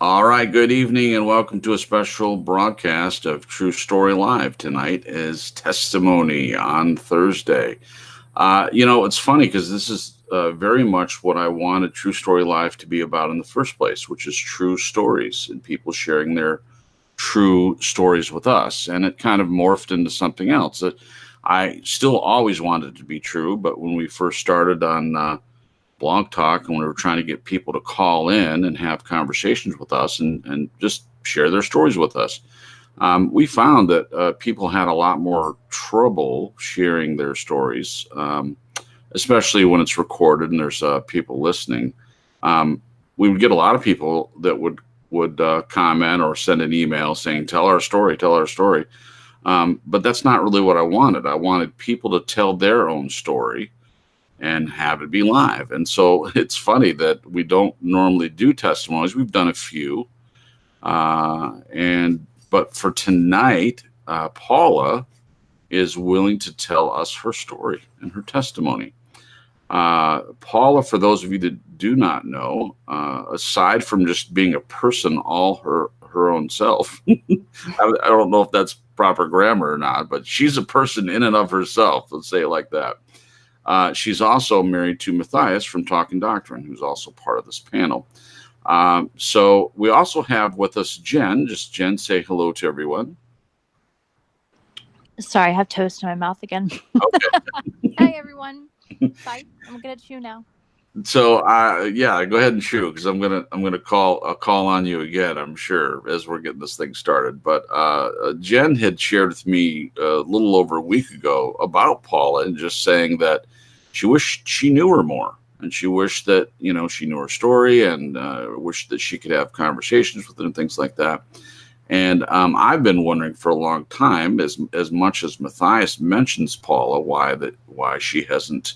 All right, good evening and welcome to a special broadcast of True Story Live. Tonight is Testimony on Thursday. It's funny because this is very much what I wanted True Story Live to be about in the first place, which is true stories and people sharing their true stories with us. And it kind of morphed into something else that I still always wanted to be true. But when we first started on Blog Talk and we were trying to get people to call in and have conversations with us and just share their stories with us, we found that people had a lot more trouble sharing their stories, especially when it's recorded and there's people listening. We would get a lot of people that would comment or send an email saying, tell our story, tell our story. But that's not really what I wanted. I wanted people to tell their own story and have it be live. And so it's funny that we don't normally do testimonies. We've done a few. But for tonight, Paula is willing to tell us her story and her testimony. Paula, for those of you that do not know, aside from just being a person all her own self, I don't know if that's proper grammar or not, but she's a person in and of herself. Let's say it like that. She's also married to Matthias from Talkin Doctrine, who's also part of this panel. So we also have with us Jen. Just Jen, say hello to everyone. Sorry, I have toast in my mouth again. Okay. Hi, everyone. Bye. I'm gonna chew now. So go ahead and chew because I'm gonna call on you again. I'm sure as we're getting this thing started. But Jen had shared with me a little over a week ago about Paula and just saying that she wished she knew her more and she wished that she knew her story and wished that she could have conversations with her and things like that. And I've been wondering for a long time, as much as Matthias mentions Paula, why she hasn't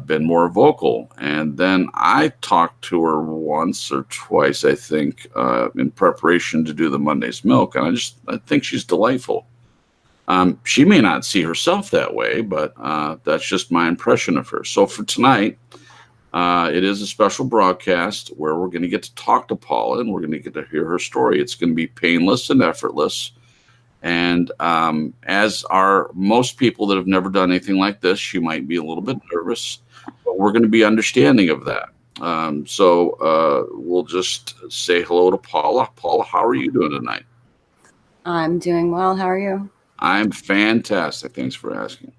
been more vocal. And then I talked to her once or twice, I think, in preparation to do the Monday's Milk, and I think she's delightful. She may not see herself that way, but that's just my impression of her. So for tonight, it is a special broadcast where we're going to get to talk to Paula and we're going to get to hear her story. It's going to be painless and effortless. And as are most people that have never done anything like this, she might be a little bit nervous, but we're going to be understanding of that. So we'll just say hello to Paula. Paula, how are you doing tonight? I'm doing well. How are you? I'm fantastic. Thanks for asking.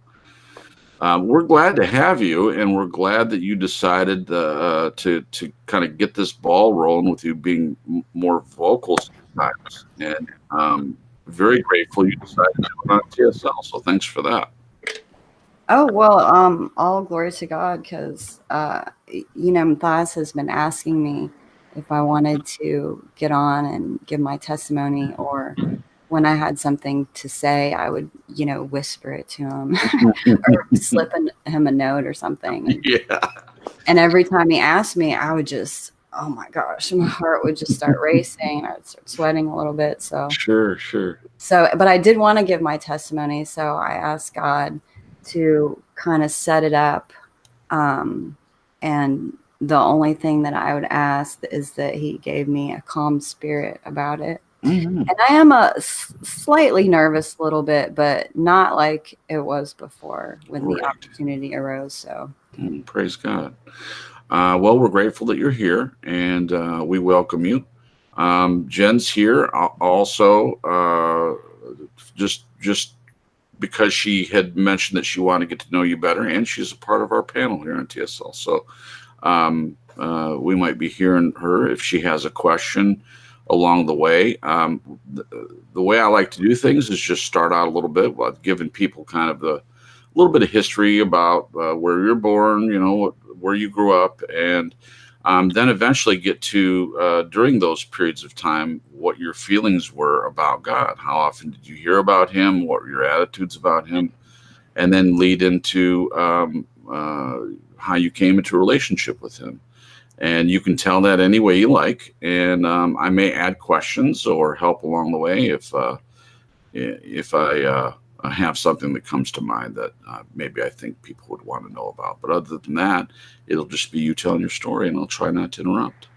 We're glad to have you, and we're glad that you decided to kind of get this ball rolling with you being more vocal sometimes. And very grateful you decided to come on TSL. So thanks for that. Oh, well, all glory to God, because, Matthias has been asking me if I wanted to get on and give my testimony, or when I had something to say, I would, whisper it to him or slip him a note or something. Yeah. And every time he asked me, I would just, oh my gosh, my heart would just start racing. I would start sweating a little bit. So Sure. So, but I did want to give my testimony. So I asked God to kind of set it up. And the only thing that I would ask is that he gave me a calm spirit about it. Mm-hmm. And I am a slightly nervous a little bit, but not like it was before when the opportunity arose. So praise God. Well, we're grateful that you're here and we welcome you. Jen's here also just because she had mentioned that she wanted to get to know you better, and she's a part of our panel here on TSL. So we might be hearing her if she has a question along the way. The way I like to do things is just start out a little bit while giving people kind of a little bit of history about where you're born, where you grew up, and then eventually get to, during those periods of time, what your feelings were about God. How often did you hear about him? What were your attitudes about him? And then lead into how you came into a relationship with him. And you can tell that any way you like. And I may add questions or help along the way if I have something that comes to mind that maybe I think people would want to know about. But other than that, it'll just be you telling your story, and I'll try not to interrupt.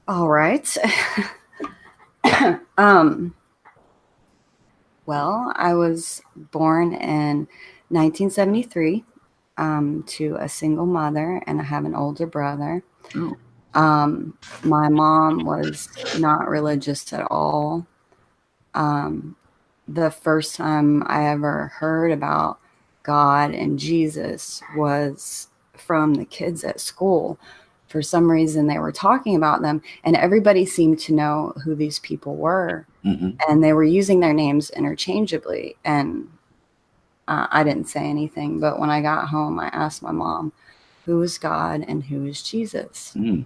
All right. um, well, I was born in 1973 to a single mother, and I have an older brother. Oh. My mom was not religious at all. The first time I ever heard about God and Jesus was from the kids at school. For some reason, they were talking about them, and everybody seemed to know who these people were. Mm-hmm. And they were using their names interchangeably. And I didn't say anything, but when I got home, I asked my mom, who is God and who is Jesus? Mm.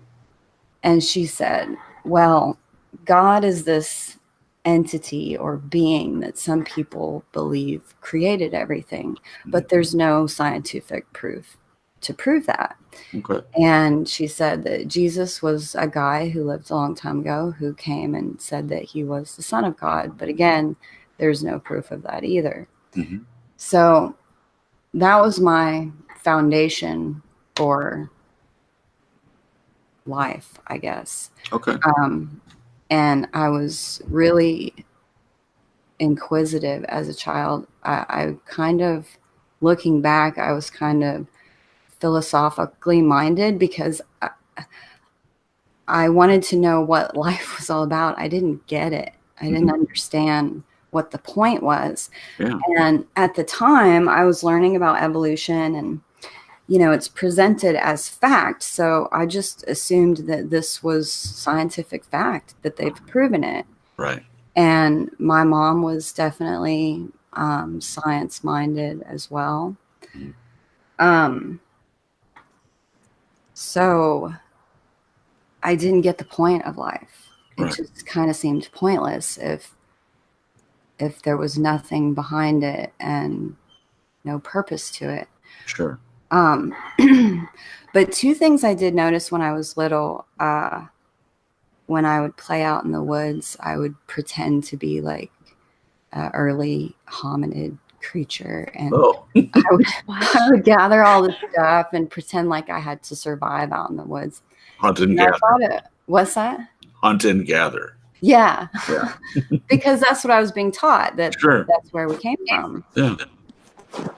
And she said, well, God is this entity or being that some people believe created everything, but there's no scientific proof to prove that. Okay. And she said that Jesus was a guy who lived a long time ago who came and said that he was the Son of God. But again, there's no proof of that either. Mm-hmm. So that was my foundation for life, I guess. Okay. And I was really inquisitive as a child. I kind of, looking back, I was kind of philosophically minded because I wanted to know what life was all about. I didn't get it. I didn't understand what the point was. Yeah. And at the time, I was learning about evolution, and it's presented as fact. So I just assumed that this was scientific fact, that they've proven it. Right. And my mom was definitely science-minded as well. So I didn't get the point of life. It just kind of seemed pointless if there was nothing behind it and no purpose to it. Sure. But two things I did notice when I was little, when I would play out in the woods, I would pretend to be like an early hominid creature. And I would gather all this stuff and pretend like I had to survive out in the woods. Hunt and gather. What's that? Hunt and gather. Yeah. Because that's what I was being taught, that's where we came from. Yeah.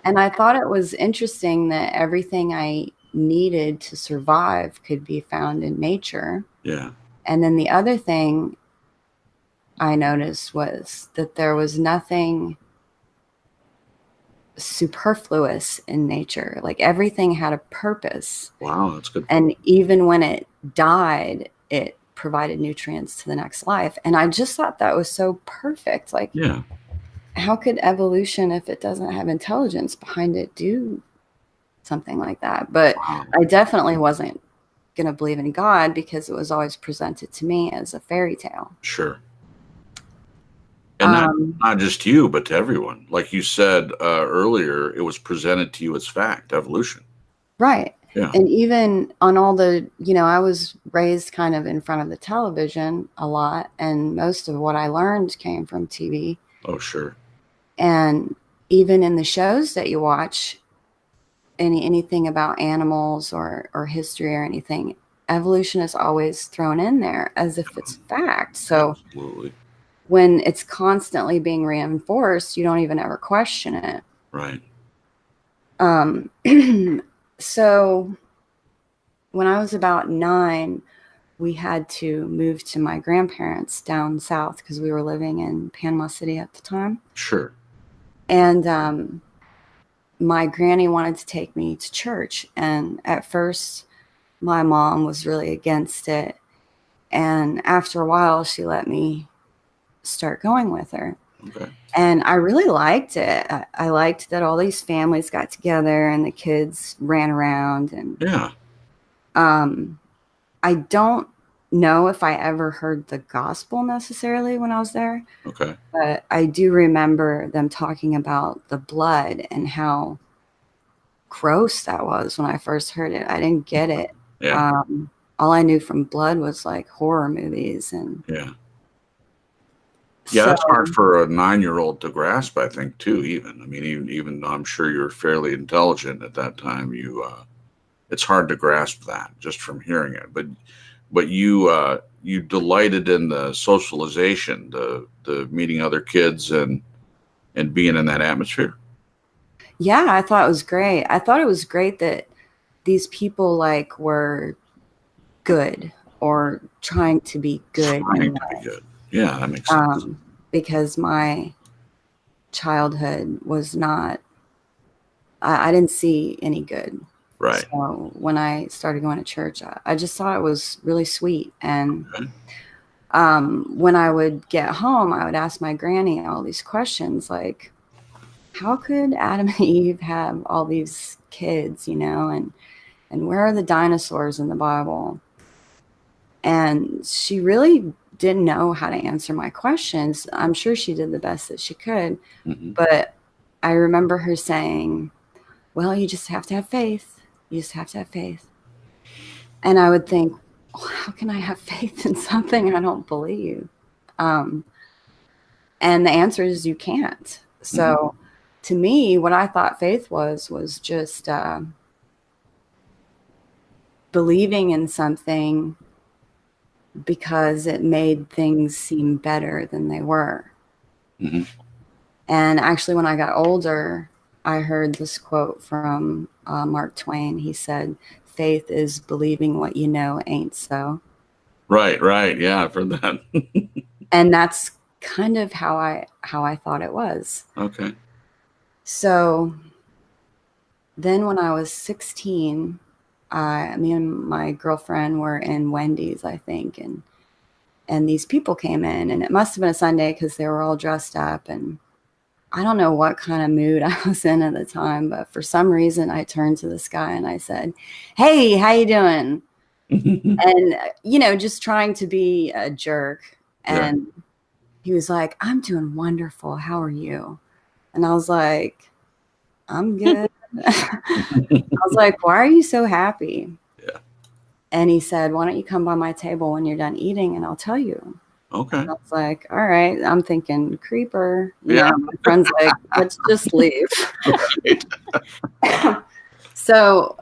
And I thought it was interesting that everything I needed to survive could be found in nature. Yeah. And then the other thing I noticed was that there was nothing superfluous in nature. Like everything had a purpose. Wow, that's good. And even when it died, it provided nutrients to the next life. And I just thought that was so perfect. Like, yeah. How could evolution, if it doesn't have intelligence behind it, do something like that? But I definitely wasn't going to believe in God because it was always presented to me as a fairy tale. Sure. And not just you, but to everyone. Like you said earlier, it was presented to you as fact, evolution. Right. Yeah. And even on all the, I was raised kind of in front of the television a lot, and most of what I learned came from TV. Oh, sure. And even in the shows that you watch, anything about animals or history or anything, evolution is always thrown in there as if it's fact. So absolutely. When it's constantly being reinforced, you don't even ever question it. Right. So when I was about 9, we had to move to my grandparents down south because we were living in Panama City at the time. Sure. And my granny wanted to take me to church. And at first, my mom was really against it. And after a while, she let me start going with her. Okay. And I really liked it. I liked that all these families got together and the kids ran around. And yeah. I don't know if I ever heard the gospel necessarily when I was there. Okay. But I do remember them talking about the blood and how gross that was when I first heard it. I didn't get it. Yeah. All I knew from blood was like horror movies. And yeah. Yeah, that's hard for a 9-year-old to grasp, I think, too, even. I mean, even though I'm sure you're fairly intelligent at that time, it's hard to grasp that just from hearing it. But but you delighted in the socialization, the meeting other kids and being in that atmosphere. Yeah, I thought it was great. I thought it was great that these people like were good or trying to be good. Trying to be good. Yeah, that makes sense. Because my childhood was not, I didn't see any good. Right. So when I started going to church, I just thought it was really sweet. And when I would get home, I would ask my granny all these questions like, how could Adam and Eve have all these kids, and where are the dinosaurs in the Bible? And she really didn't know how to answer my questions. I'm sure she did the best that she could. But I remember her saying, well, you just have to have faith. You just have to have faith. And I would think, well, how can I have faith in something I don't believe? And the answer is you can't. So to me, what I thought faith was just believing in something because it made things seem better than they were. And actually, when I got older, I heard this quote from Mark Twain. He said, faith is believing what you know ain't so. Right. Yeah, I've heard that. And that's kind of how I thought it was. Okay. So then when I was 16, me and my girlfriend were in Wendy's, I think, and these people came in, and it must have been a Sunday because they were all dressed up, and I don't know what kind of mood I was in at the time, but for some reason I turned to this guy and I said, hey, how you doing? And, just trying to be a jerk. And he was like, I'm doing wonderful. How are you? And I was like, I'm good. I was like, why are you so happy? Yeah. And he said, why don't you come by my table when you're done eating and I'll tell you. Okay. And I was like, all right. I'm thinking creeper. My friend's like, let's just leave. So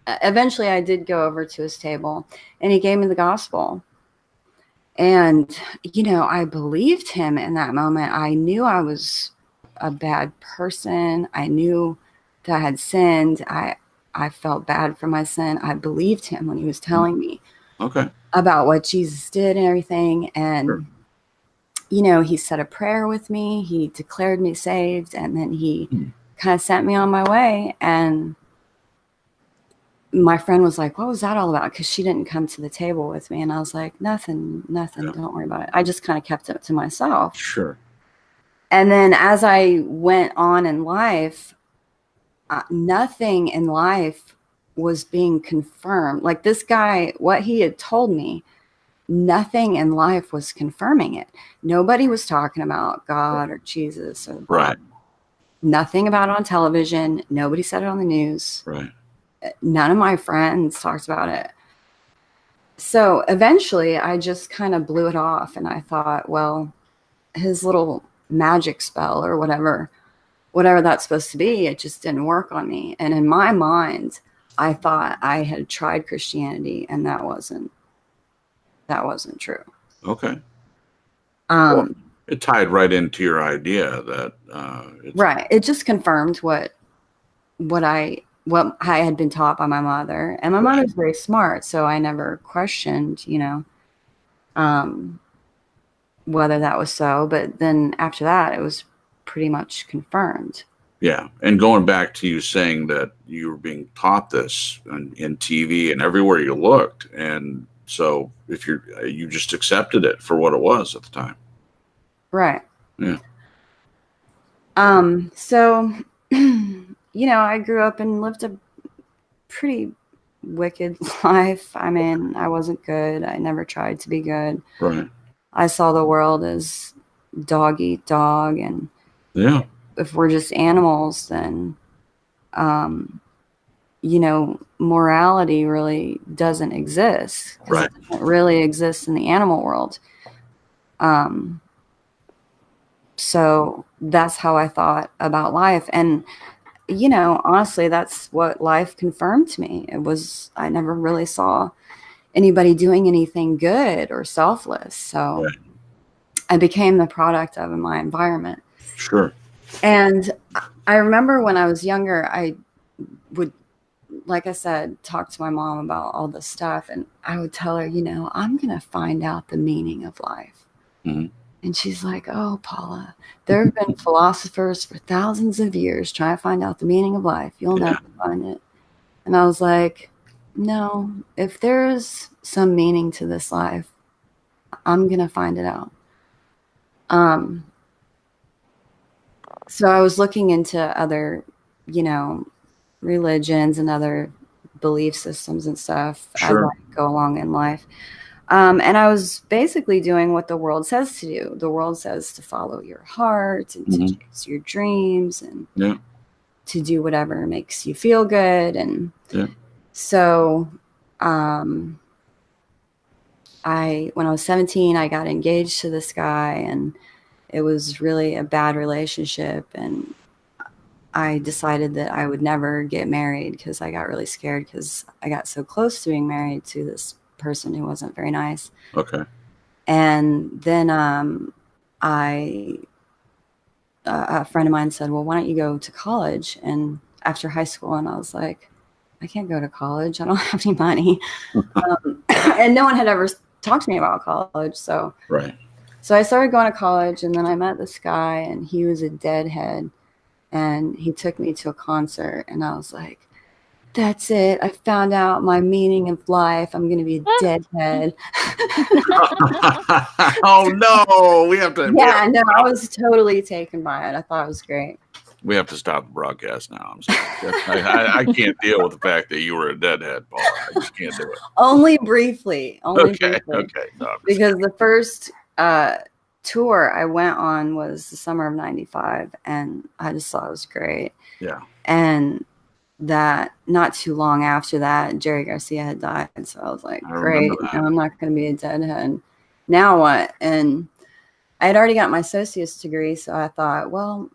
eventually I did go over to his table and he gave me the gospel. And, I believed him in that moment. I knew I was a bad person. I knew that I had sinned. I felt bad for my sin. I believed him when he was telling me about what Jesus did and everything. And, he said a prayer with me. He declared me saved. And then he kind of sent me on my way. And my friend was like, what was that all about? Because she didn't come to the table with me. And I was like, nothing. Don't worry about it. I just kind of kept it to myself. Sure. And then as I went on in life, nothing in life was being confirmed. Like this guy, what he had told me, nothing in life was confirming it. Nobody was talking about God or Jesus or right. Nothing about it on television. Nobody said it on the news. Right. None of my friends talked about it. So eventually I just kind of blew it off and I thought, well, his little magic spell or whatever that's supposed to be, it just didn't work on me. And in my mind, I thought I had tried Christianity and that wasn't true. Okay. Well, it tied right into your idea that right. It just confirmed what I had been taught by my mother. And my mother's very smart, so I never questioned, whether that was so. But then after that, it was pretty much confirmed. Yeah. And going back to you saying that you were being taught this in TV and everywhere you looked. And so if you just accepted it for what it was at the time. Right. Yeah. So, I grew up and lived a pretty wicked life. I mean, I wasn't good. I never tried to be good. Right. I saw the world as dog eat dog. And if we're just animals, then, morality really doesn't exist. Right. It doesn't really exist in the animal world. So that's how I thought about life. And, honestly, that's what life confirmed to me. I never really saw anybody doing anything good or selfless. So Right. I became the product of my environment. Sure. And I remember when I was younger, I would, like I said, talk to my mom about all this stuff. And I would tell her, I'm going to find out the meaning of life. Mhm. And she's like, oh, Paula, there have been philosophers for thousands of years trying to find out the meaning of life. You'll Yeah. never find it. And I was like, no, if there's some meaning to this life, I'm going to find it out. So I was looking into other, religions and other belief systems and stuff Sure. as I go along in life. And I was basically doing what the world says to do. The world says to follow your heart and to chase your dreams and to do whatever makes you feel good. And so when I was 17, I got engaged to this guy, and it was really a bad relationship. And I decided that I would never get married because I got really scared because I got so close to being married to this person who wasn't very nice. Okay. And then a friend of mine said, well, why don't you go to college and after high school? And I was like, I can't go to college. I don't have any money. And no one had ever talked to me about college. So I started going to college, and then I met this guy, and he was a deadhead, and he took me to a concert, and I was like, that's it. I found out my meaning of life. I'm going to be a deadhead. Oh, no. We have to. Yeah, no, I was totally taken by it. I thought it was great. We have to stop the broadcast now. I'm sorry. I can't deal with the fact that you were a deadhead, Paul. I just can't do it. Only briefly. Okay. No, because the first tour I went on was the summer of '95, and I just thought it was great. Yeah. And that not too long after that, Jerry Garcia had died. So I was like, great, I'm not going to be a deadhead. Now what? And I had already got my associate's degree. So I thought, well,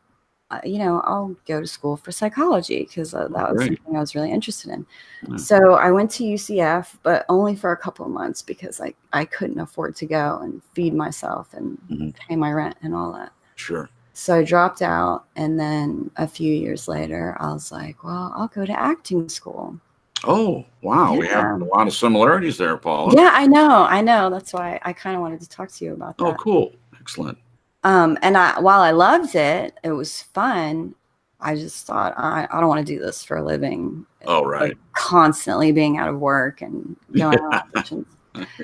I'll go to school for psychology because that was something I was really interested in. Yeah. So I went to UCF, but only for a couple of months because I couldn't afford to go and feed myself and pay my rent and all that. Sure. So I dropped out, and then a few years later, I was like, well, I'll go to acting school. Oh, wow. Yeah. We have a lot of similarities there, Paula. Yeah, I know. That's why I kind of wanted to talk to you about that. Oh, cool. Excellent. And while I loved it, it was fun. I just thought, I don't want to do this for a living. Oh, right. Like constantly being out of work and going on auditions.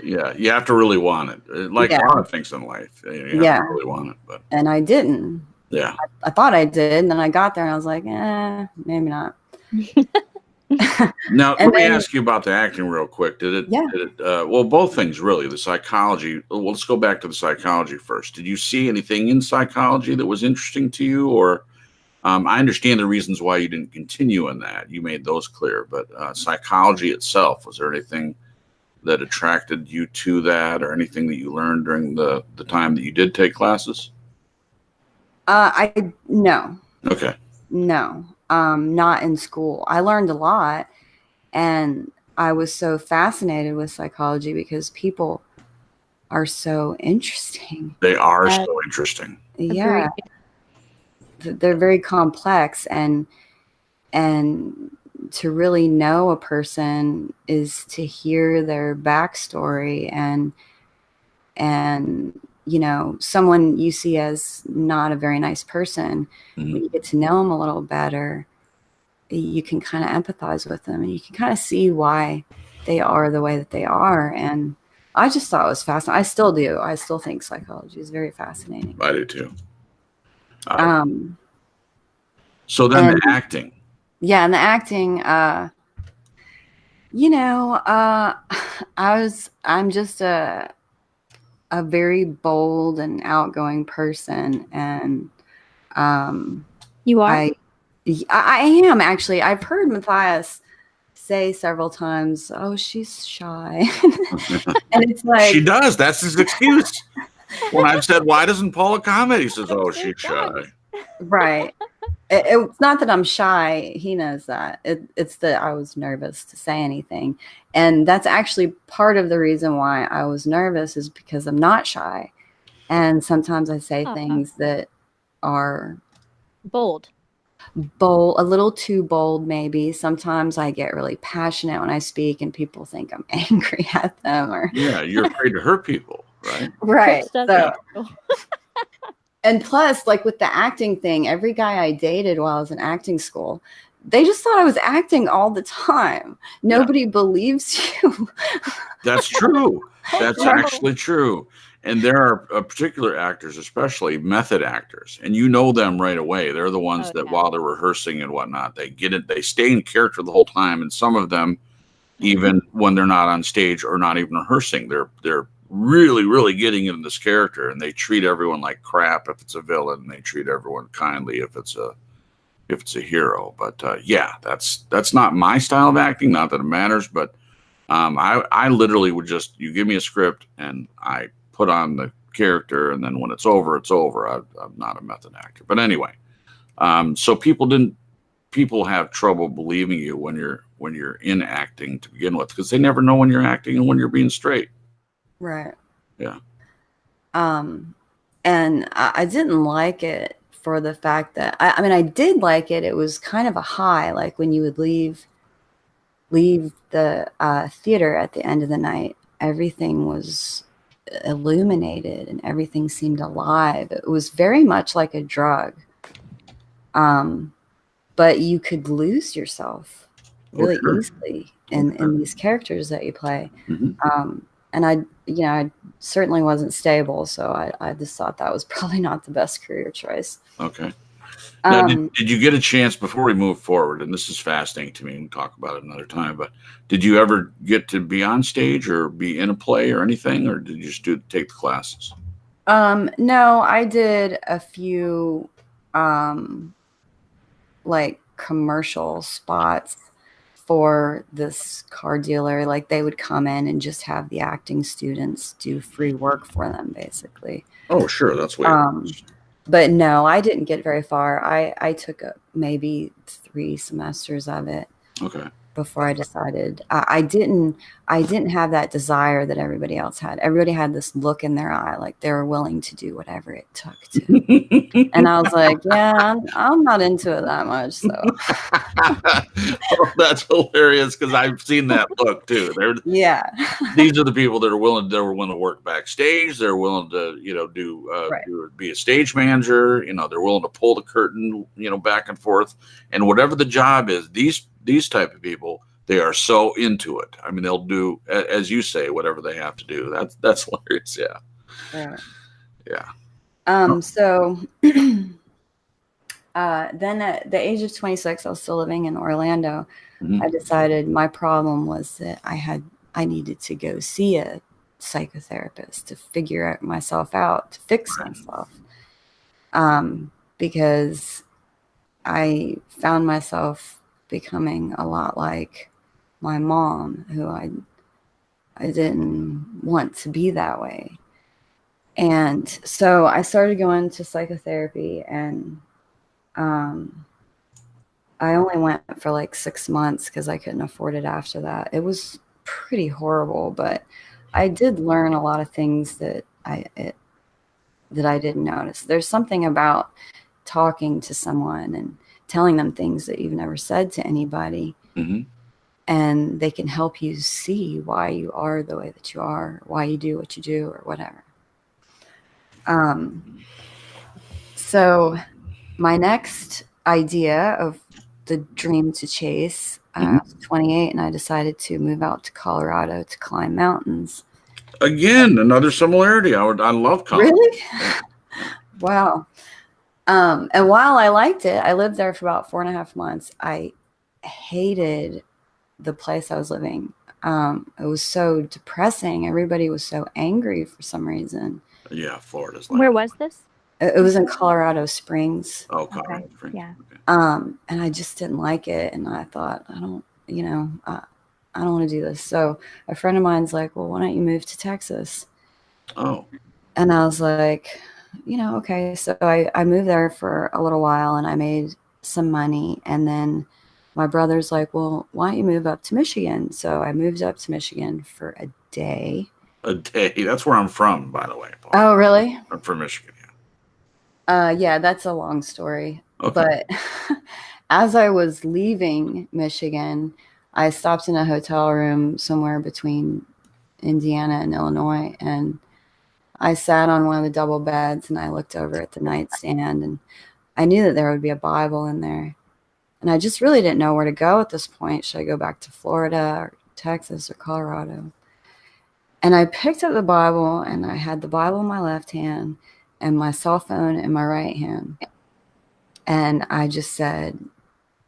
Yeah, you have to really want it. Like a lot of things in life. You have to really want it. And I didn't. Yeah. I thought I did. And then I got there and I was like, maybe not. Now, let me ask you about the acting real quick. Did it well, both things really, the psychology. Well, let's go back to the psychology first. Did you see anything in psychology that was interesting to you? Or I understand the reasons why you didn't continue in that. You made those clear. But psychology itself, was there anything that attracted you to that, or anything that you learned during the time that you did take classes? No. Okay. No, not in school. I learned a lot, and I was so fascinated with psychology because people are so interesting. They are so interesting. Yeah. They're very complex, and to really know a person is to hear their backstory and someone you see as not a very nice person, when you get to know them a little better, you can kind of empathize with them, and you can kind of see why they are the way that they are. And I just thought it was fascinating. I still do. I still think psychology is very fascinating. I do too. So then the acting. Yeah, and the acting, I'm just a very bold and outgoing person, and you are. I am actually. I've heard Matthias say several times, "Oh, she's shy," and it's like she does. That's his excuse. When I've said, "Why doesn't Paula comment?" He says, "Oh, she's shy." Right. It's not that I'm shy. He knows that. It's that I was nervous to say anything. And that's actually part of the reason why I was nervous, is because I'm not shy. And sometimes I say things that are bold, a little too bold, maybe. Sometimes I get really passionate when I speak and people think I'm angry at them. Or yeah, you're afraid to hurt people, right? Right. So, and plus, like with the acting thing, every guy I dated while I was in acting school, they just thought I was acting all the time. Nobody believes you. That's true. That's actually true. And there are particular actors, especially method actors, and you know them right away. They're the ones that while they're rehearsing and whatnot, they get it. They stay in character the whole time. And some of them, even when they're not on stage or not even rehearsing, they're really, really getting into this character, and they treat everyone like crap if it's a villain, and they treat everyone kindly if it's a hero. But yeah, that's not my style of acting. Not that it matters, but I literally would just, you give me a script and I put on the character, and then when it's over, it's over. I'm not a method actor. But anyway, so people have trouble believing you when you're in acting to begin with, because they never know when you're acting and when you're being straight. Right. Yeah. And I didn't like it for the fact that I mean, I did like it. It was kind of a high, like when you would leave the theater at the end of the night, everything was illuminated and everything seemed alive. It was very much like a drug. But you could lose yourself really easily in these characters that you play. And I certainly wasn't stable, so I just thought that was probably not the best career choice. Okay. Now, did you get a chance, before we move forward, and this is fascinating to me, and we'll talk about it another time, but did you ever get to be on stage or be in a play or anything, or did you just take the classes? No, I did a few like commercial spots for this car dealer. Like they would come in and just have the acting students do free work for them, basically. Oh, sure. That's way. But no, I didn't get very far. I took maybe 3 semesters of it. Okay. Before I decided. I didn't have that desire that everybody else had. Everybody had this look in their eye, like they were willing to do whatever it took to. And I was like, yeah, I'm not into it that much. So oh, that's hilarious, because I've seen that look too. These are the people that are willing to work backstage. They're willing to be a stage manager. They're willing to pull the curtain, back and forth, and whatever the job is. These type of people, they are so into it. I mean, they'll do, as you say, whatever they have to do. That's hilarious. Yeah. Yeah. So then at the age of 26, I was still living in Orlando. I decided my problem was that I needed to go see a psychotherapist to figure myself out, to fix myself. Because I found myself becoming a lot like my mom, who I didn't want to be that way. And so I started going to psychotherapy, and I only went for like 6 months because I couldn't afford it after that. It was pretty horrible, but I did learn a lot of things that I didn't notice. There's something about talking to someone and telling them things that you've never said to anybody. And they can help you see why you are the way that you are, why you do what you do, or whatever. So my next idea of the dream to chase, I was 28, and I decided to move out to Colorado to climb mountains. Again, another similarity. I love Colorado. Really? Wow. And while I liked it, I lived there for about 4.5 months. I hated the place I was living. It was so depressing. Everybody was so angry for some reason. Yeah, Florida's like. Where was this? It was in Colorado Springs. Oh, Colorado Springs. Yeah. And I just didn't like it. And I thought, I don't want to do this. So a friend of mine's like, well, why don't you move to Texas? Oh. And I was like, okay. So I moved there for a little while, and I made some money. And then my brother's like, well, why don't you move up to Michigan? So I moved up to Michigan for a day. A day. That's where I'm from, by the way, Paul. Oh, really? I'm from Michigan, yeah, that's a long story. Okay. But as I was leaving Michigan, I stopped in a hotel room somewhere between Indiana and Illinois, and I sat on one of the double beds and I looked over at the nightstand, and I knew that there would be a Bible in there. And I just really didn't know where to go at this point. Should I go back to Florida or Texas or Colorado? And I picked up the Bible, and I had the Bible in my left hand and my cell phone in my right hand. And I just said,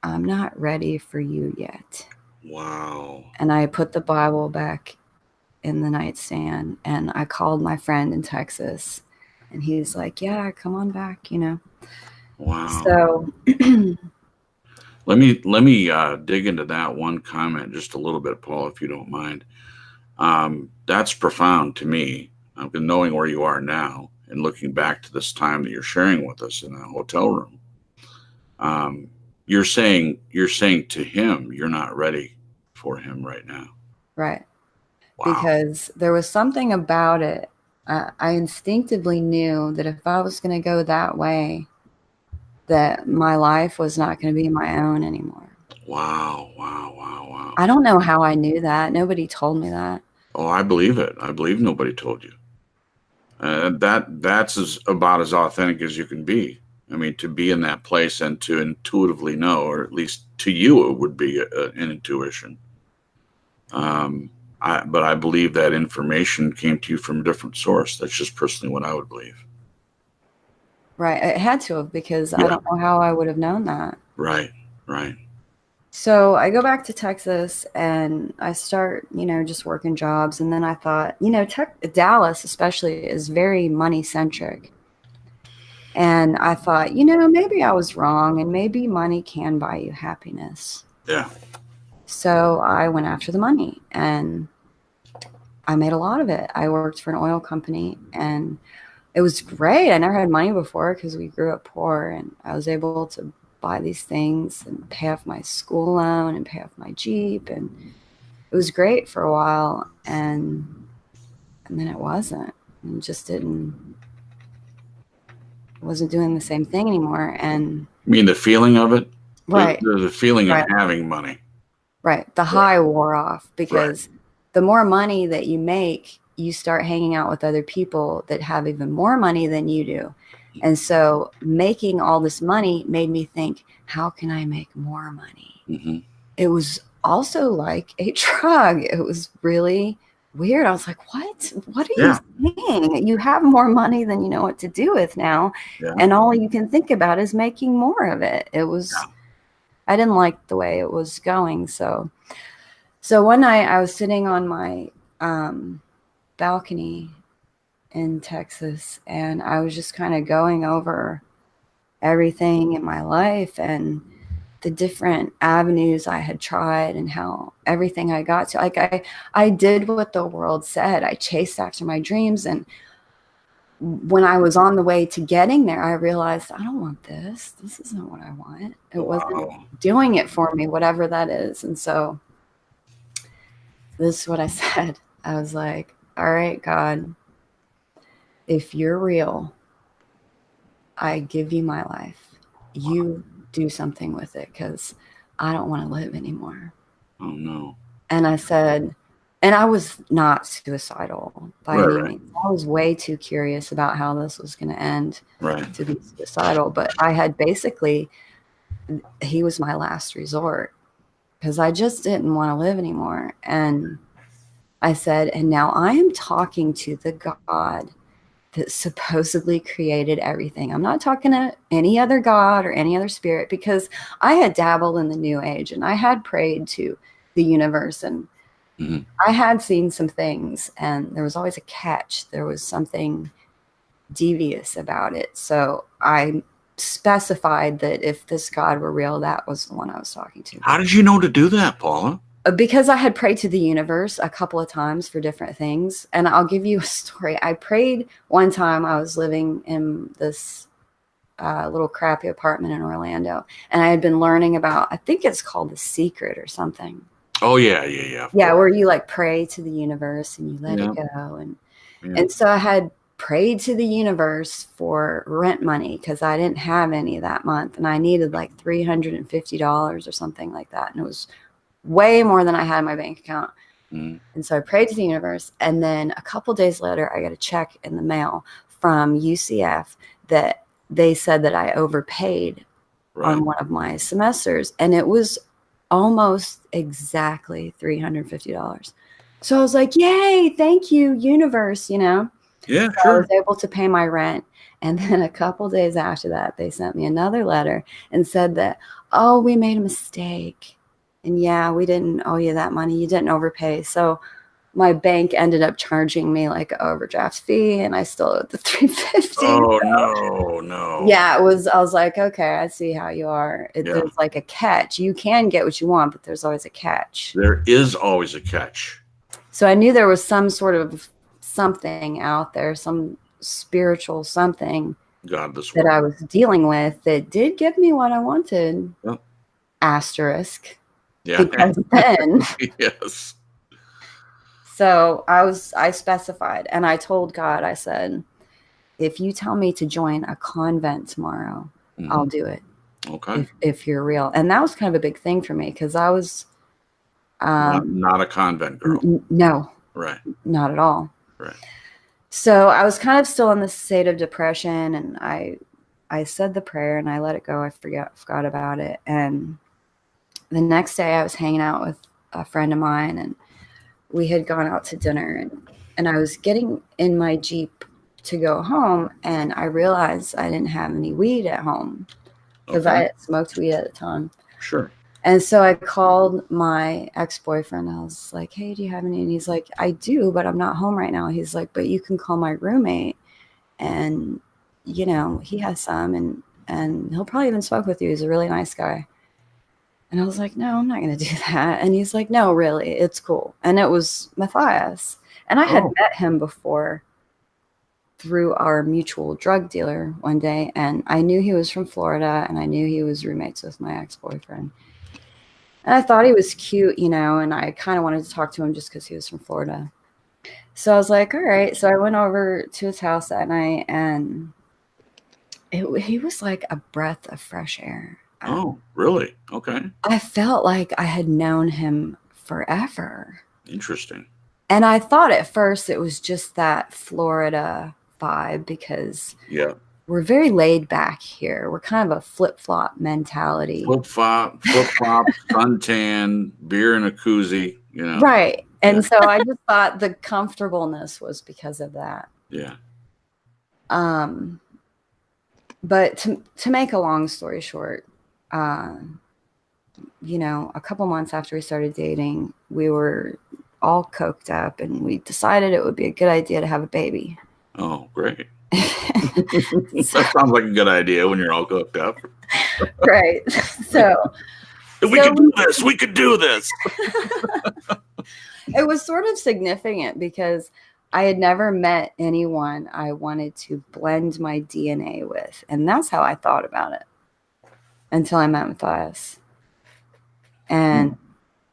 I'm not ready for you yet. Wow. And I put the Bible back in the nightstand, and I called my friend in Texas, and he's like, yeah, come on back, you know. Wow. So let me dig into that one comment just a little bit, Paul, if you don't mind. That's profound to me. Knowing where you are now and looking back to this time that you're sharing with us in a hotel room. You're saying to him, you're not ready for him right now. Right. Wow. Because there was something about it. I instinctively knew that if I was going to go that way, that my life was not going to be my own anymore. Wow, wow, wow, wow. I don't know how I knew that. Nobody told me that. Oh, I believe it. I believe nobody told you. That's about as authentic as you can be. I mean, to be in that place and to intuitively know, or at least to you, it would be an intuition. But I believe that information came to you from a different source. That's just personally what I would believe. Right. It had to have, because Yeah. I don't know how I would have known that. Right, right. So I go back to Texas and I start, just working jobs. And then I thought, Dallas especially is very money centric. And I thought, maybe I was wrong, and maybe money can buy you happiness. Yeah. So I went after the money, and I made a lot of it. I worked for an oil company, and it was great. I never had money before because we grew up poor, and I was able to buy these things and pay off my school loan and pay off my Jeep. And it was great for a while. And then it wasn't, and just wasn't doing the same thing anymore. And you mean the feeling of it? Right. The feeling Right. of having money. Right. The high wore off, because the more money that you make, you start hanging out with other people that have even more money than you do. And so making all this money made me think, how can I make more money? Mm-hmm. It was also like a drug. It was really weird. I was like, what? What are you saying? You have more money than you know what to do with now. Yeah. And all you can think about is making more of it. It was, I didn't like the way it was going. So one night I was sitting on my balcony in Texas, and I was just kind of going over everything in my life and the different avenues I had tried and how everything I got to. Like I did what the world said. I chased after my dreams, and when I was on the way to getting there, I realized I don't want this. This isn't what I want. It wasn't doing it for me, whatever that is. And so this is what I said. I was like, all right, God, if you're real, I give you my life. You do something with it, because I don't want to live anymore. Oh, no. And I said, and I was not suicidal by any means. I was way too curious about how this was going to end to be suicidal. But I had basically, he was my last resort, because I just didn't want to live anymore. And I said, and now I am talking to the God that supposedly created everything. I'm not talking to any other God or any other spirit, because I had dabbled in the New Age, and I had prayed to the universe, and I had seen some things, and there was always a catch. There was something devious about it. So I specified that if this God were real, that was the one I was talking to. How did you know to do that, Paula? Because I had prayed to the universe a couple of times for different things. And I'll give you a story. I prayed one time. I was living in this little crappy apartment in Orlando. And I had been learning about, I think it's called The Secret or something. Oh, yeah. Yeah, where you like pray to the universe and you let it go. And so I had prayed to the universe for rent money because I didn't have any that month. And I needed like $350 or something like that. And it was way more than I had in my bank account. And so I prayed to the universe. And then a couple days later, I got a check in the mail from UCF that they said that I overpaid on one of my semesters. And it was almost exactly $350. So I was like, yay, thank you, universe, you know? Yeah, so I was able to pay my rent. And then a couple days after that, they sent me another letter and said that, oh, we made a mistake. And yeah, we didn't owe you that money. You didn't overpay. So my bank ended up charging me like an overdraft fee, and I still owed the $350. Oh, no. Yeah, it was. I was like, okay, I see how you are. There's like a catch. You can get what you want, but there's always a catch. There is always a catch. So I knew there was some sort of something out there, some spiritual something that I was dealing with that did give me what I wanted. Yep. Asterisk. Yeah. Because then. Yes. So I specified, and I told God, I said, if you tell me to join a convent tomorrow, I'll do it. Okay. If you're real. And that was kind of a big thing for me because I was not a convent girl. No. Right. Not at all. Right. So I was kind of still in this state of depression, and I said the prayer and I let it go. I forgot about it. And the next day I was hanging out with a friend of mine, and we had gone out to dinner, and I was getting in my Jeep to go home, and I realized I didn't have any weed at home because I had smoked weed at the time. Sure. And so I called my ex-boyfriend. I was like, hey, do you have any? And he's like, I do, but I'm not home right now. He's like, but you can call my roommate, and, you know, he has some, and he'll probably even smoke with you. He's a really nice guy. And I was like, no, I'm not going to do that. And he's like, no, really, it's cool. And it was Matthias. And I had met him before through our mutual drug dealer one day. And I knew he was from Florida, and I knew he was roommates with my ex-boyfriend. And I thought he was cute, you know, and I kind of wanted to talk to him just because he was from Florida. So I was like, all right. So I went over to his house that night, and he was like a breath of fresh air. Oh, really? Okay. I felt like I had known him forever. Interesting. And I thought at first it was just that Florida vibe because we're very laid back here. We're kind of a flip-flop mentality. Flip-flop, suntan, beer in a koozie, you know. Right. And so I just thought the comfortableness was because of that. Yeah. But to make a long story short, you know, a couple months after we started dating, we were all coked up, and we decided it would be a good idea to have a baby. Oh, great. That sounds like a good idea when you're all coked up. Right. So we could do this. We could do this. It was sort of significant because I had never met anyone I wanted to blend my DNA with. And that's how I thought about it until I met Matthias. And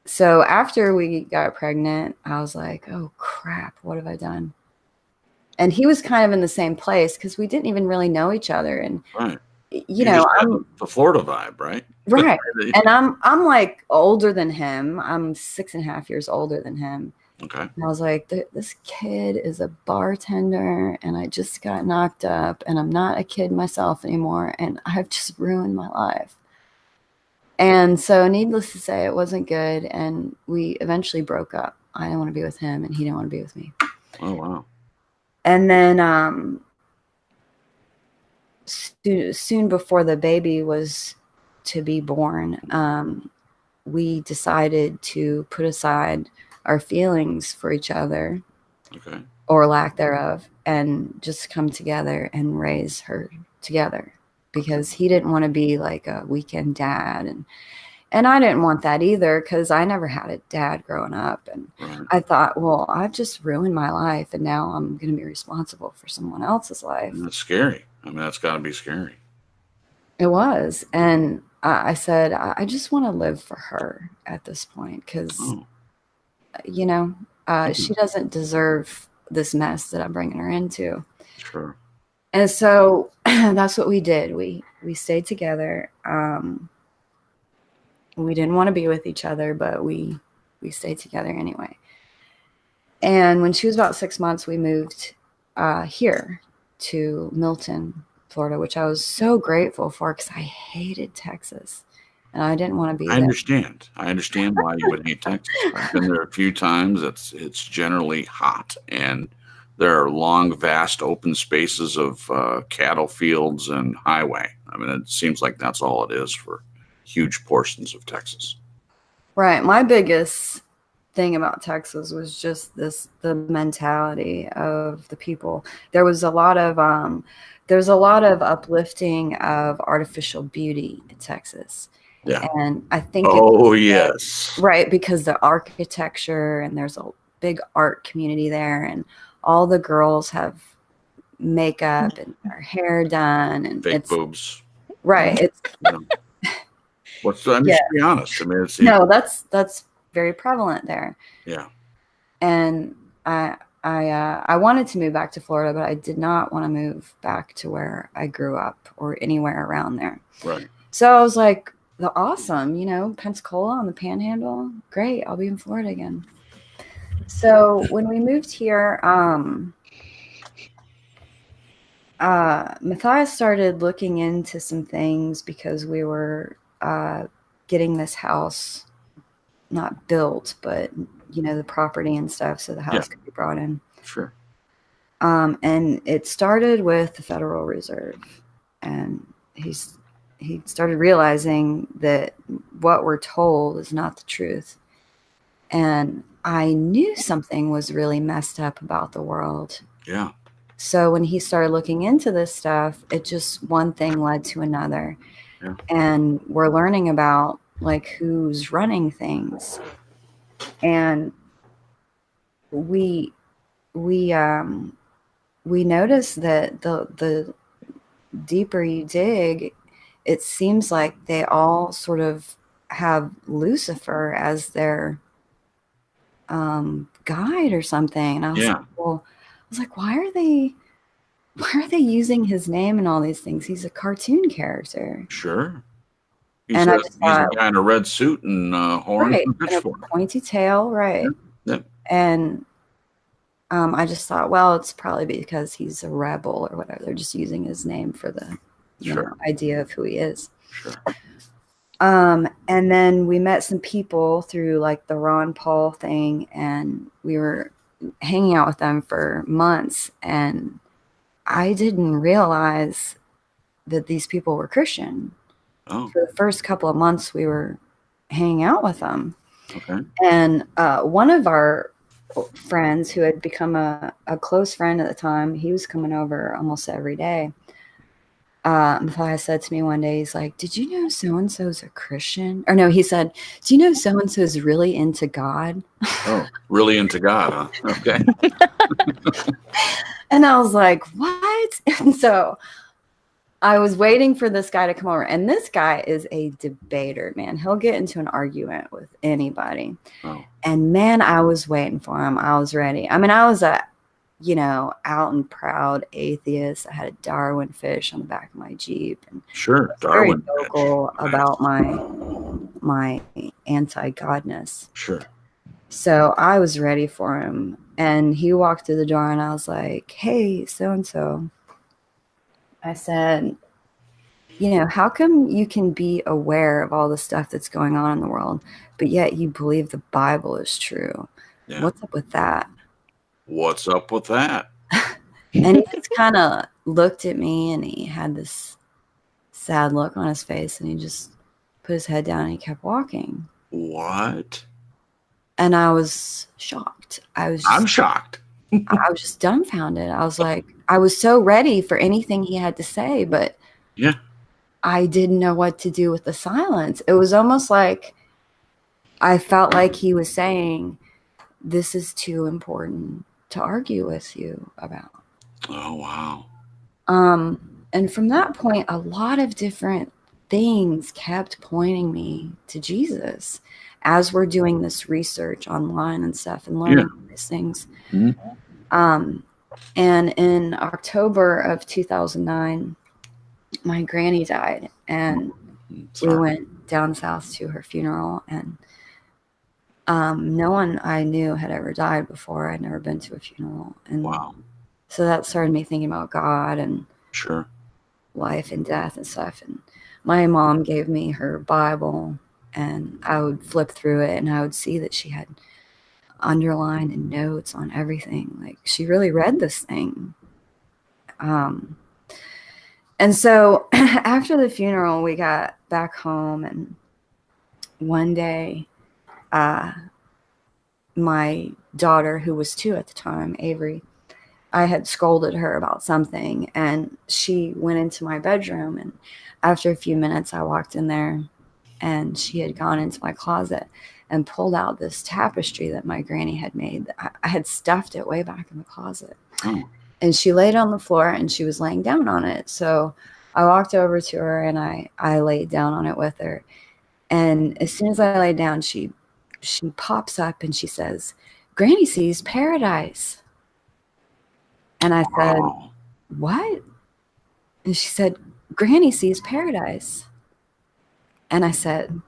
so after we got pregnant, I was like, oh, crap, what have I done? And he was kind of in the same place because we didn't even really know each other. And, you know, I'm the Florida vibe, right? Right. And I'm like older than him. I'm 6.5 years older than him. Okay. And I was like, this kid is a bartender, and I just got knocked up, and I'm not a kid myself anymore, and I've just ruined my life. And so needless to say, it wasn't good, and we eventually broke up. I didn't want to be with him, and he didn't want to be with me. Oh, wow. And then soon before the baby was to be born, we decided to put aside our feelings for each other, or lack thereof, and just come together and raise her together, because he didn't want to be like a weekend dad, and I didn't want that either because I never had a dad growing up. And I thought, well, I've just ruined my life, and now I'm going to be responsible for someone else's life. And that's scary. I mean, that's got to be scary. It was. And I said, I just want to live for her at this point because, you know, she doesn't deserve this mess that I'm bringing her into. Sure. And so that's what we did. We stayed together. We didn't want to be with each other, but we stayed together anyway. And when she was about 6 months, we moved here to Milton, Florida, which I was so grateful for because I hated Texas and I didn't want to be there. I understand why you would hate Texas. I've been there a few times. It's generally hot, and there are long, vast open spaces of cattle fields and highway. I mean, it seems like that's all it is for huge portions of Texas. Right. My biggest thing about Texas was just the mentality of the people. There was a lot of uplifting of artificial beauty in Texas. Yeah. And I think yes. Right, because the architecture, and there's a big art community there, and all the girls have makeup and their hair done, and fake boobs. Right. It's to be honest. I mean, that's very prevalent there. Yeah. And I wanted to move back to Florida, but I did not want to move back to where I grew up or anywhere around there. Right. So I was like, awesome, you know, Pensacola on the Panhandle, great, I'll be in Florida again. So when we moved here, Matthias started looking into some things because we were getting this house not built, but you know, the property and stuff, so the house could be brought in. Sure. And it started with the Federal Reserve, and he started realizing that what we're told is not the truth. And I knew something was really messed up about the world. Yeah. So when he started looking into this stuff, it just one thing led to another. Yeah. And we're learning about like who's running things. And we noticed that the deeper you dig, it seems like they all sort of have Lucifer as their guide or something. And I was like, why are they using his name and all these things? He's a cartoon character. Sure. He's a guy in a red suit and horns and pitchfork. And a pointy tail, right. Yep. And I just thought, well, it's probably because he's a rebel or whatever. They're just using his name for the idea of who he is. Sure. And then we met some people through like the Ron Paul thing, and we were hanging out with them for months, and I didn't realize that these people were Christian. Oh. For the first couple of months we were hanging out with them. Okay. And one of our friends who had become a close friend at the time, he was coming over almost every day. Matthias said to me one day, he's like, did you know so-and-so's a Christian? Or no, he said, do you know so-and-so's really into God? Oh, really into God, huh? Okay. And I was like, what? And so I was waiting for this guy to come over. And this guy is a debater, man. He'll get into an argument with anybody. Oh. And man, I was waiting for him. I was ready. I mean, I was a out and proud atheist. I had a Darwin fish on the back of my Jeep, and sure, Darwin very vocal about my anti-godness. Sure. So I was ready for him, and he walked through the door, and I was like, "Hey, so and so." I said, how come you can be aware of all the stuff that's going on in the world, but yet you believe the Bible is true? Yeah. What's up with that? What's up with that? And he just kind of looked at me, and he had this sad look on his face, and he just put his head down and he kept walking. What? And I was shocked. I'm shocked. I was just dumbfounded. I was like, I was so ready for anything he had to say, but yeah, I didn't know what to do with the silence. It was almost like I felt like he was saying, this is too important to argue with you about. Oh, wow. And from that point, a lot of different things kept pointing me to Jesus as we're doing this research online and stuff and learning these things. And in October of 2009, my granny died, and we went down south to her funeral, and no one I knew had ever died before. I'd never been to a funeral. And so that started me thinking about God and life and death and stuff. And my mom gave me her Bible, and I would flip through it, and I would see that she had underlined and notes on everything. Like, she really read this thing. And so after the funeral, we got back home, and one day, my daughter, who was 2 at the time, Avery, I had scolded her about something, and she went into my bedroom, and after a few minutes, I walked in there, and she had gone into my closet and pulled out this tapestry that my granny had made. I had stuffed it way back in the closet. And she laid on the floor, and she was laying down on it. So I walked over to her, and I laid down on it with her. And as soon as I laid down, she pops up and she says, "Granny sees paradise." And I said, "What?" And she said, "Granny sees paradise." And I said,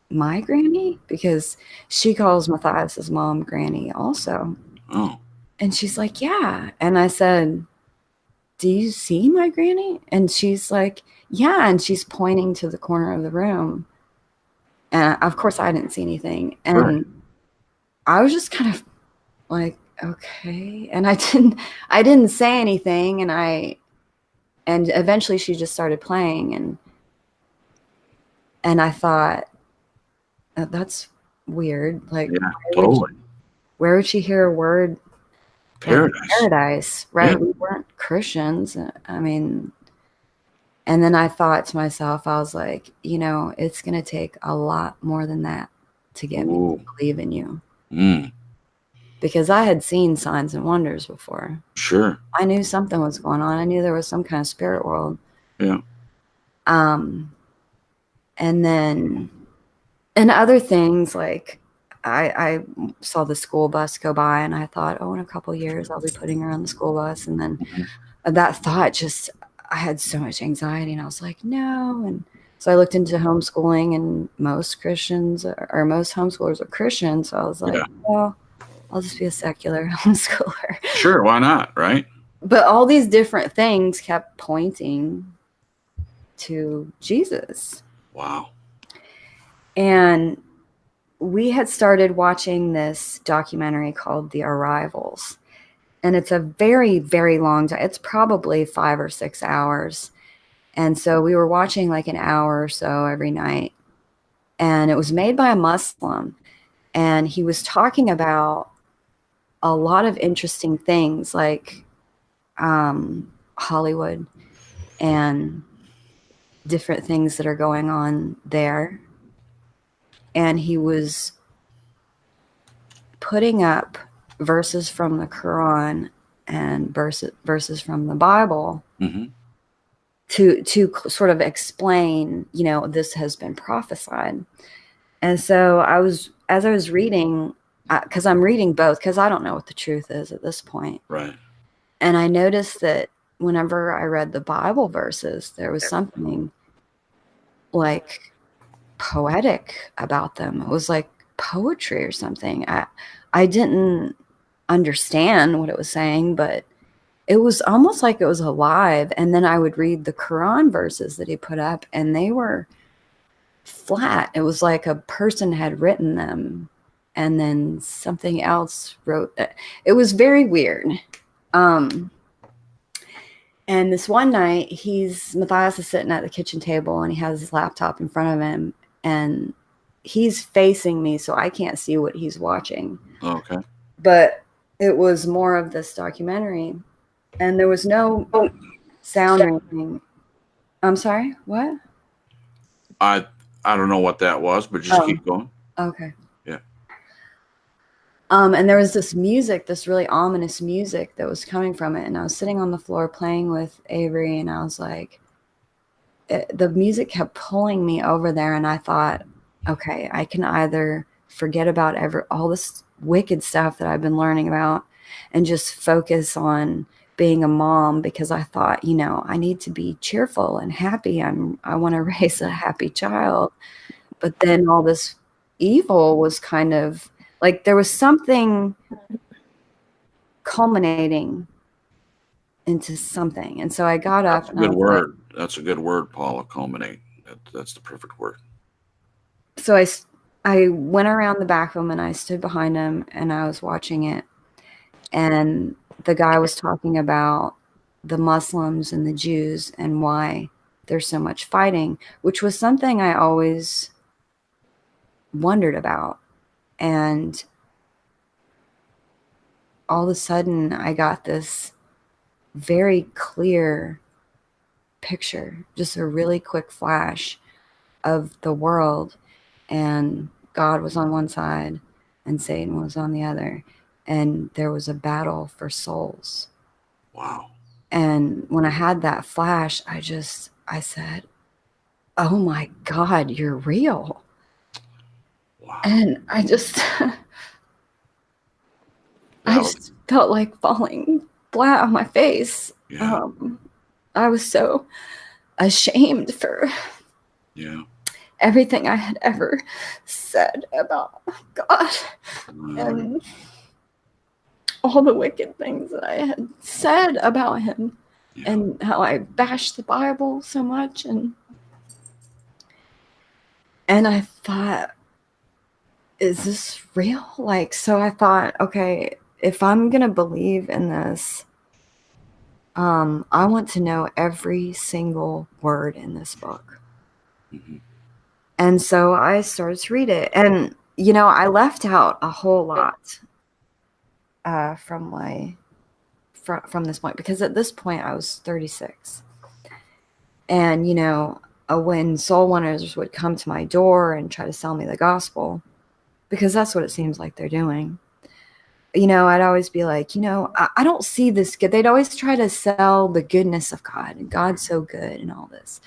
"My granny?" Because she calls Matthias's mom Granny also. And she's like, "Yeah." And I said, "Do you see my granny?" And she's like, "Yeah." And she's pointing to the corner of the room. And of course I didn't see anything. And I was just kind of like, okay. And I didn't say anything. And eventually she just started playing. And I thought, that's weird. Like, where would she hear a word? Paradise, right? We weren't Christians. I mean, and then I thought to myself, I was like, it's going to take a lot more than that to get me to believe in you. Because I had seen signs and wonders before. I knew something was going on. I knew there was some kind of spirit world. And then, and other things, like, I saw the school bus go by, and I thought, in a couple of years I'll be putting her on the school bus. And then that thought I had so much anxiety, and I was like, no. And so I looked into homeschooling, and most Christians or most homeschoolers are Christians. So I was like, well, I'll just be a secular homeschooler. Sure, why not, right? But all these different things kept pointing to Jesus. Wow. And we had started watching this documentary called The Arrivals. And it's a very, very long time. It's probably 5 or 6 hours. And so we were watching like an hour or so every night. And it was made by a Muslim. And he was talking about a lot of interesting things, like Hollywood and different things that are going on there. And he was putting up verses from the Quran and verses from the Bible to sort of explain, this has been prophesied. And so as I was reading, because I'm reading both, because I don't know what the truth is at this point. Right. And I noticed that whenever I read the Bible verses, there was something like poetic about them. It was like poetry or something. I didn't understand what it was saying, but it was almost like it was alive. And then I would read the Quran verses that he put up, and they were flat. It was like a person had written them, and then something else wrote it. It was very weird. And this one night, Matthias is sitting at the kitchen table, and he has his laptop in front of him, and he's facing me, so I can't see what he's watching. Okay. But it was more of this documentary, and there was no sound or anything. I'm sorry, what? I don't know what that was, but just keep going. Okay. Yeah. And there was this music, this really ominous music that was coming from it. And I was sitting on the floor playing with Avery, and I was like, the music kept pulling me over there, and I thought, okay, I can either forget about all this wicked stuff that I've been learning about and just focus on being a mom, because I thought, I need to be cheerful and happy. I want to raise a happy child. But then all this evil was kind of like there was something culminating into something. And so I got up. That's a good word. That's a good word, Paula. Culminate. That's the perfect word. So I went around the back room and I stood behind him and I was watching it. And the guy was talking about the Muslims and the Jews and why there's so much fighting, which was something I always wondered about. And all of a sudden I got this very clear picture, just a really quick flash of the world, and God was on one side and Satan was on the other, and there was a battle for souls. Wow. And when I had that flash, I said, oh my God, you're real. Wow. And I just felt like falling flat on my face. Yeah. I was so ashamed for everything I had ever said about God and all the wicked things that I had said about him and how I bashed the Bible so much. And I thought, is this real? So I thought, okay, if I'm going to believe in this, I want to know every single word in this book. Mm-hmm. And so I started to read it. And, I left out a whole lot from this point, because at this point I was 36. And, when soul winners would come to my door and try to sell me the gospel, because that's what it seems like they're doing. I'd always be like, I don't see this good. They'd always try to sell the goodness of God, and God's so good and all this.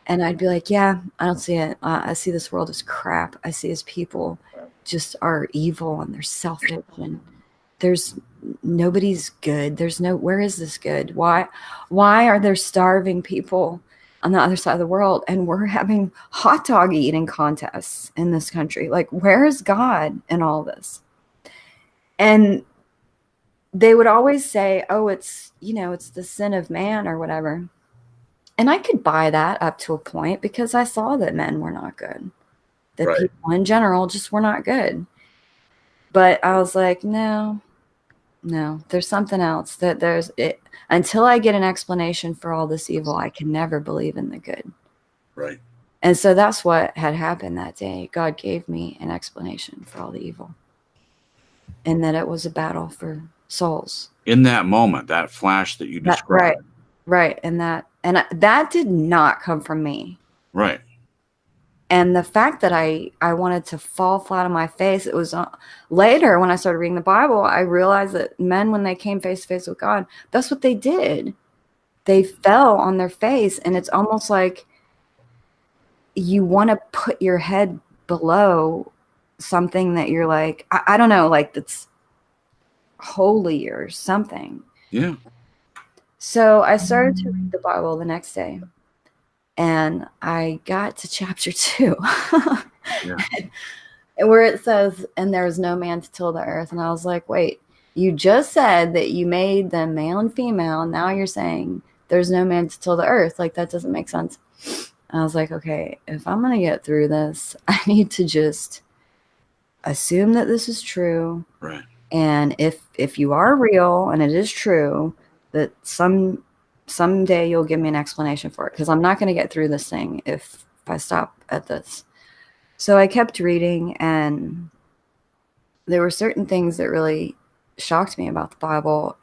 And I'd be like, yeah, I don't see it. I see this world as crap. I see his people just are evil and they're selfish and nobody's good. Where is this good? Why are there starving people on the other side of the world and we're having hot dog eating contests in this country? Where is God in all this? And they would always say, oh, it's the sin of man or whatever. And I could buy that up to a point, because I saw that men were not good. That people in general just were not good. But I was like, no, there's something else. Until I get an explanation for all this evil, I can never believe in the good. Right. And so that's what had happened that day. God gave me an explanation for all the evil. And that it was a battle for souls. In that moment, that flash that you described. Right. And that did not come from me. Right. And the fact that I wanted to fall flat on my face, it was later when I started reading the Bible, I realized that men, when they came face to face with God, that's what they did. They fell on their face. And it's almost like you want to put your head below something that you're like, I don't know, that's holy or something. Yeah. So I started to read the Bible the next day, and I got to chapter 2, where it says, and there was no man to till the earth. And I was like, wait, you just said that you made them male and female. Now you're saying there's no man to till the earth. That doesn't make sense. And I was like, okay, if I'm going to get through this, I need to just assume that this is true. Right. And if you are real and it is true, that someday you'll give me an explanation for it, because I'm not going to get through this thing if I stop at this. So I kept reading, and there were certain things that really shocked me about the Bible.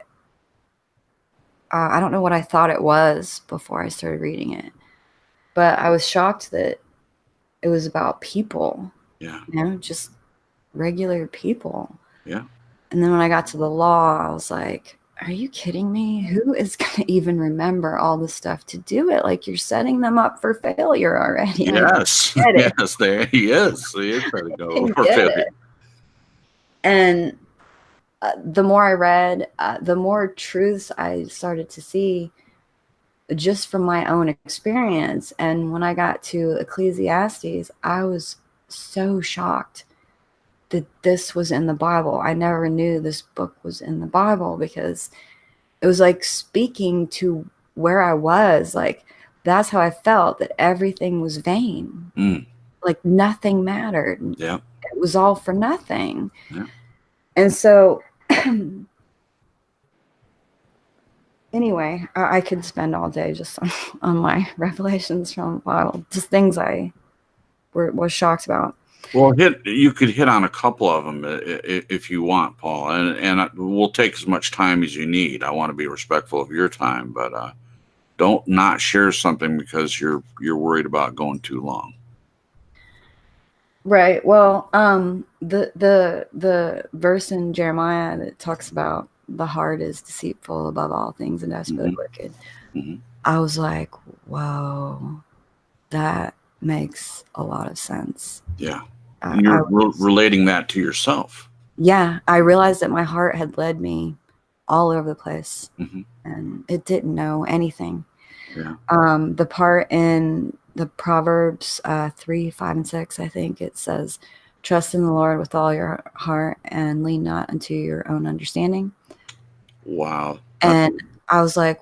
I don't know what I thought it was before I started reading it, but I was shocked that it was about people. Yeah. Just regular people. Yeah. And then when I got to the law, I was like, are you kidding me? Who is going to even remember all the stuff to do it? Like, you're setting them up for failure already. Yes. Yes, he is. He is trying to go for failure. And the more I read, the more truths I started to see just from my own experience. And when I got to Ecclesiastes, I was so shocked that this was in the Bible. I never knew this book was in the Bible, because it was like speaking to where I was. Like, that's how I felt, that everything was vain. Like, nothing mattered. Yeah. It was all for nothing. Yeah. And so anyway, I could spend all day just on my revelations from the Bible, just things I was shocked about. Well, you could hit on a couple of them if you want, Paul, and we'll take as much time as you need. I want to be respectful of your time, but don't not share something because you're worried about going too long. Right. Well, the verse in Jeremiah that talks about the heart is deceitful above all things and desperately wicked. I was like, whoa, that makes a lot of sense. Yeah. You're relating that to yourself. Yeah. I realized that my heart had led me all over the place, and it didn't know anything. Yeah. The part in the Proverbs 3, 5, and 6, I think it says, trust in the Lord with all your heart and lean not unto your own understanding. Wow. And I was like,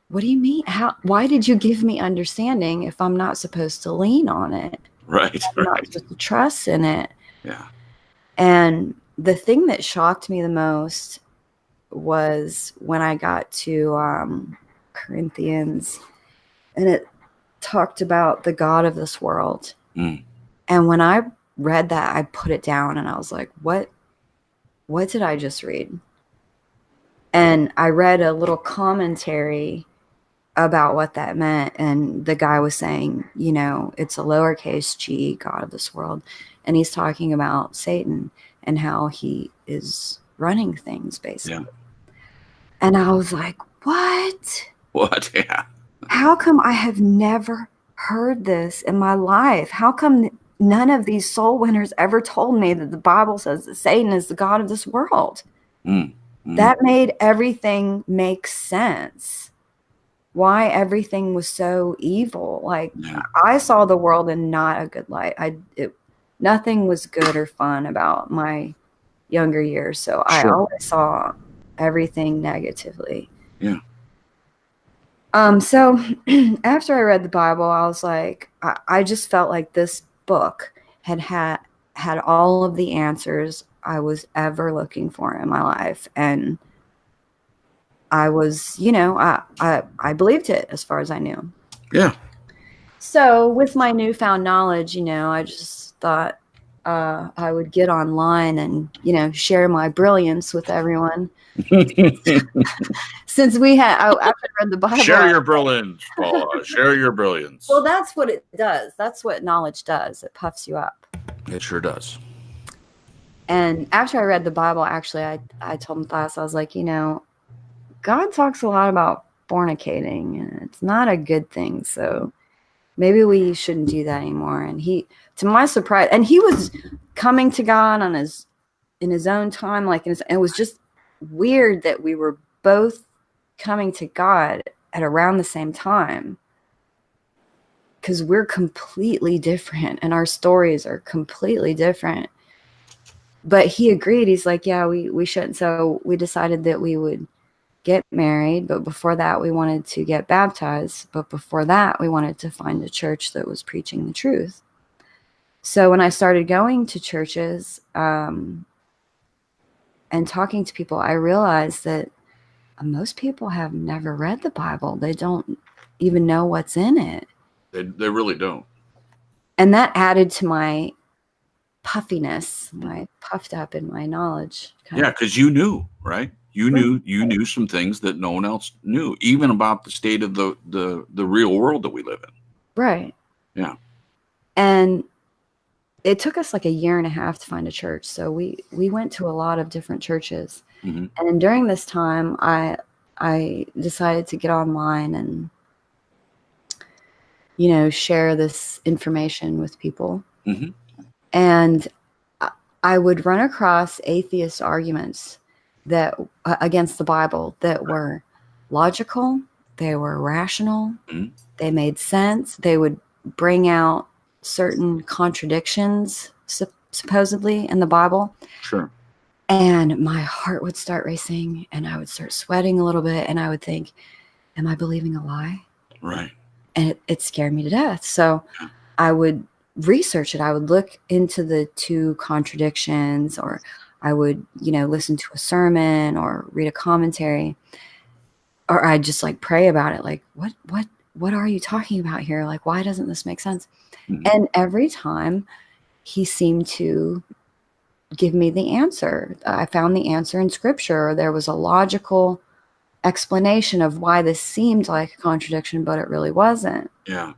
what do you mean? Why did you give me understanding if I'm not supposed to lean on it? Right. I'm not supposed to trust in it. Yeah. And the thing that shocked me the most was when I got to Corinthians, and it talked about the God of this world. And when I read that, I put it down and I was like, what did I just read? And I read a little commentary about what that meant. And the guy was saying, it's a lowercase g, God of this world. And he's talking about Satan and how he is running things, basically. Yeah. And I was like, what? What? Yeah. How come I have never heard this in my life? How come none of these soul winners ever told me that the Bible says that Satan is the God of this world? That made everything make sense. Why everything was so evil. Like, I saw the world in not a good light. Nothing was good or fun about my younger years. So I always saw everything negatively. Yeah. So after I read the Bible, I was like, I just felt like this book had all of the answers I was ever looking for in my life. And I was, I believed it as far as I knew. Yeah. So with my newfound knowledge, I just thought I would get online and, share my brilliance with everyone. Since we had, after I read the Bible. Share your brilliance, Paula. Share your brilliance. Well, that's what it does. That's what knowledge does. It puffs you up. It sure does. And after I read the Bible, actually, I told Matthias, I was like, God talks a lot about fornicating, and it's not a good thing. So maybe we shouldn't do that anymore. And he, to my surprise, and he was coming to God in his own time, it was just weird that we were both coming to God at around the same time, because we're completely different and our stories are completely different. But he agreed. He's like, yeah, we shouldn't. So we decided that we would get married, but before that we wanted to get baptized, but before that we wanted to find a church that was preaching the truth. So when I started going to churches and talking to people, I realized that most people have never read the Bible. They don't even know what's in it. They really don't. And that added to my puffiness, my puffed up in my knowledge. Yeah, because you knew, right? You knew some things that no one else knew, even about the state of the real world that we live in. Right. Yeah. And it took us like a year and a half to find a church. So we went to a lot of different churches. Mm-hmm. And during this time, I decided to get online and, share this information with people. Mm-hmm. And I would run across atheist arguments that against the Bible that were logical, they were rational, Mm-hmm. they made sense. They would bring out certain contradictions, supposedly, in the Bible. Sure. And my heart would start racing, and I would start sweating a little bit, and I would think, am I believing a lie? Right. And it scared me to death. So I would research it. I would look into the two contradictions, or I would, listen to a sermon or read a commentary, or I'd just like pray about it. Like, what are you talking about here? Like, why doesn't this make sense? Mm-hmm. And every time he seemed to give me the answer. I found the answer in scripture. There was a logical explanation of why this seemed like a contradiction, but it really wasn't. Yeah.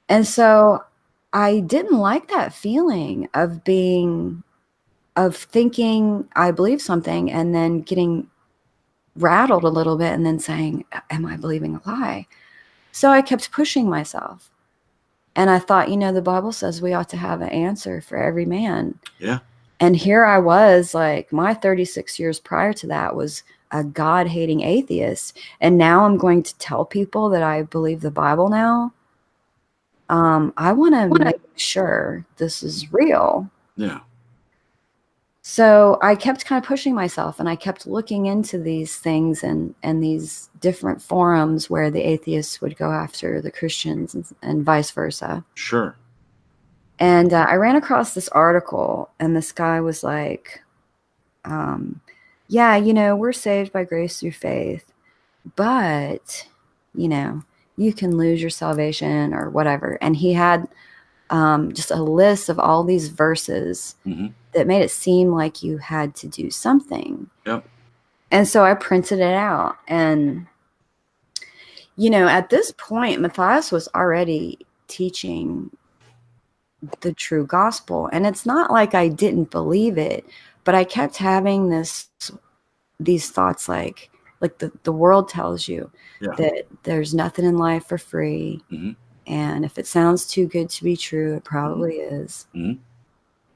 And so I didn't like that feeling of thinking I believe something and then getting rattled a little bit and then saying, am I believing a lie? So I kept pushing myself. And I thought, the Bible says we ought to have an answer for every man. Yeah. And here I was, like, my 36 years prior to that was a God-hating atheist. And now I'm going to tell people that I believe the Bible now. I want to make sure this is real. Yeah. So I kept kind of pushing myself, and I kept looking into these things and these different forums where the atheists would go after the Christians and vice versa. Sure. And I ran across this article, and this guy was like, yeah, we're saved by grace through faith, but, you can lose your salvation or whatever. And he had just a list of all these verses mm-hmm. that made it seem like you had to do something. Yep. And so I printed it out. And, at this point, Matthias was already teaching the true gospel. And it's not like I didn't believe it, but I kept having these thoughts like the world tells you that there's nothing in life for free. Mm-hmm. And if it sounds too good to be true, it probably is. Mm-hmm.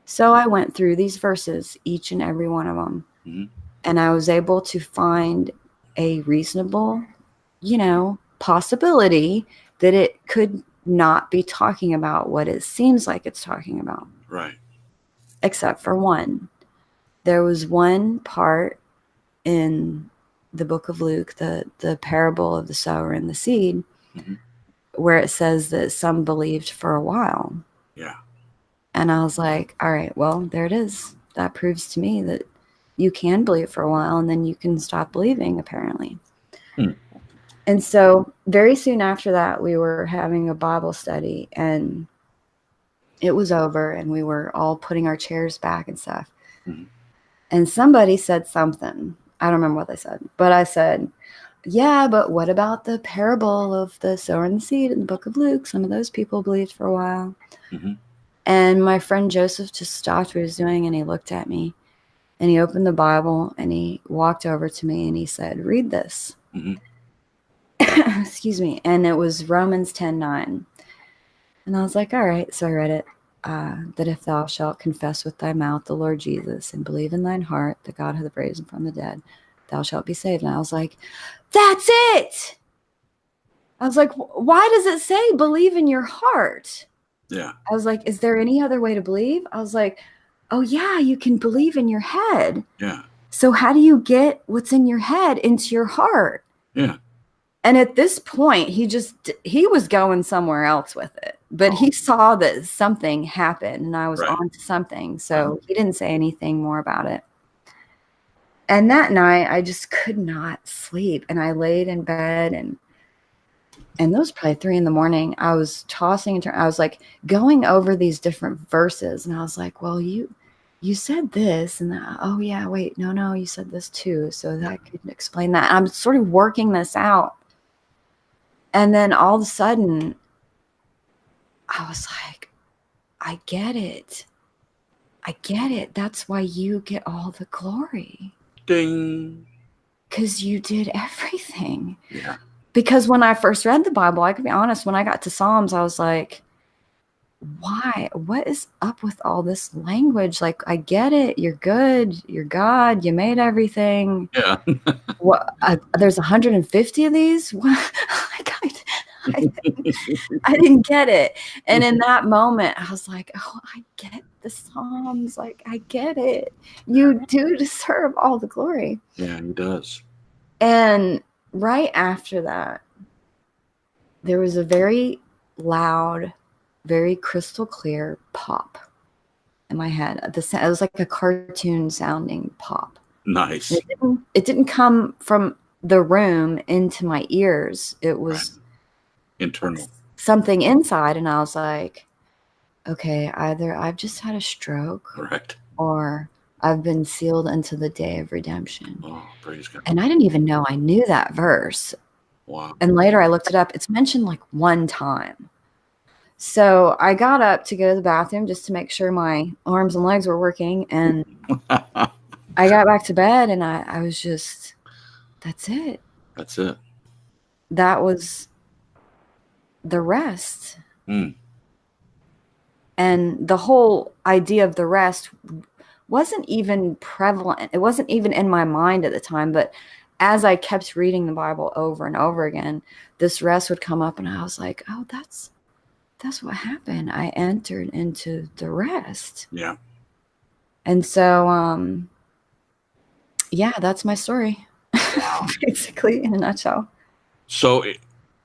So I went through these verses, each and every one of them. Mm-hmm. And I was able to find a reasonable, possibility that it could not be talking about what it seems like it's talking about. Right. Except for one. There was one part in the book of Luke, the parable of the sower and the seed, mm-hmm. where it says that some believed for a while. Yeah. And I was like, all right, well, there it is. That proves to me that you can believe for a while and then you can stop believing, apparently. And so very soon after that, we were having a Bible study, and it was over, and we were all putting our chairs back and stuff. Mm-hmm. And somebody said something. I don't remember what they said, but I said, yeah, but what about the parable of the sower and the seed in the book of Luke? Some of those people believed for a while. Mm-hmm. And my friend Joseph just stopped what he was doing, and he looked at me, and he opened the Bible, and he walked over to me, and he said, read this. Mm-hmm. Excuse me. And it was Romans 10:9. And I was like, all right. So I read it. That if thou shalt confess with thy mouth the Lord Jesus and believe in thine heart that God hath raised him from the dead, thou shalt be saved. And I was like, that's it. I was like, why does it say believe in your heart? Yeah. I was like, is there any other way to believe? I was like, oh yeah, you can believe in your head. Yeah. So how do you get what's in your head into your heart? Yeah. And at this point, he was going somewhere else with it, but he saw that something happened and I was on to something. So he didn't say anything more about it. And that night I just could not sleep, and I laid in bed, and it was probably 3 a.m. I was tossing and turning. I was like going over these different verses, and I was like, well, you said this, and oh yeah, wait, no, you said this too. So that could explain that. I'm sort of working this out. And then all of a sudden, I was like, I get it. I get it. That's why you get all the glory. Ding. Because you did everything. Yeah. Because when I first read the Bible, I could be honest, when I got to Psalms, I was like, why? What is up with all this language? Like, I get it. You're good. You're God. You made everything. Yeah. What? There's 150 of these? What? I didn't get it. And in that moment, I was like, oh, I get the Psalms. Like, I get it. You do deserve all the glory. Yeah, he does. And right after that, there was a very loud, very crystal clear pop in my head. It was like a cartoon sounding pop. Nice. It didn't come from the room into my ears. It was internal. Something inside. And I was like, okay, either I've just had a stroke, correct, or I've been sealed into the day of redemption. Oh, praise God. And I didn't even know I knew that verse. Wow. And later I looked it up. It's mentioned like one time. So I got up to go to the bathroom just to make sure my arms and legs were working. And I got back to bed, and I was just, that's it. That's it. That was the rest. Mm. And the whole idea of the rest wasn't even prevalent. It wasn't even in my mind at the time. But as I kept reading the Bible over and over again, this rest would come up, and I was like, oh, that's what happened. I entered into the rest. Yeah. And so, yeah, that's my story. Wow. Basically, in a nutshell. So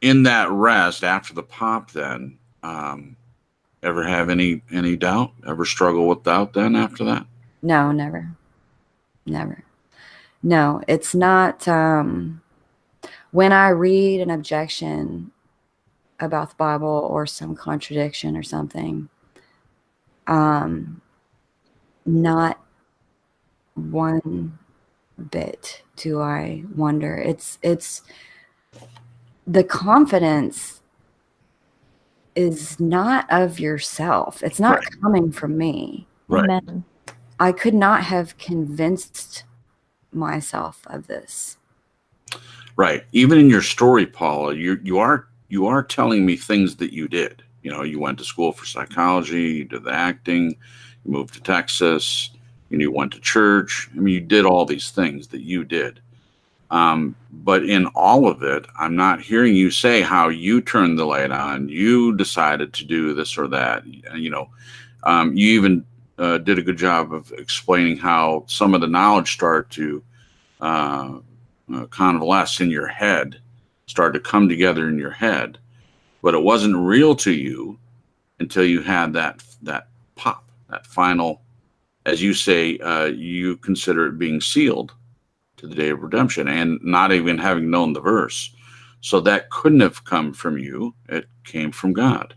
in that rest after the pop, then, ever have any doubt? Ever struggle with doubt then after that? No, never. No, it's not. When I read an objection about the Bible or some contradiction or something, not one bit do I wonder. It's the confidence is not of yourself. It's not right. coming from me. Right. Amen. I could not have convinced myself of this. Right. Even in your story, Paula, you are telling me things that you did. You know, you went to school for psychology, you did the acting, you moved to Texas, and you went to church. I mean, you did all these things that you did. But in all of it, I'm not hearing you say how you turned the light on, you decided to do this or that. You know, you even did a good job of explaining how some of the knowledge started to convalesce in your head, started to come together in your head, but it wasn't real to you until you had that pop, that final, as you say, you consider it being sealed to the day of redemption, and not even having known the verse. So that couldn't have come from you. It came from God.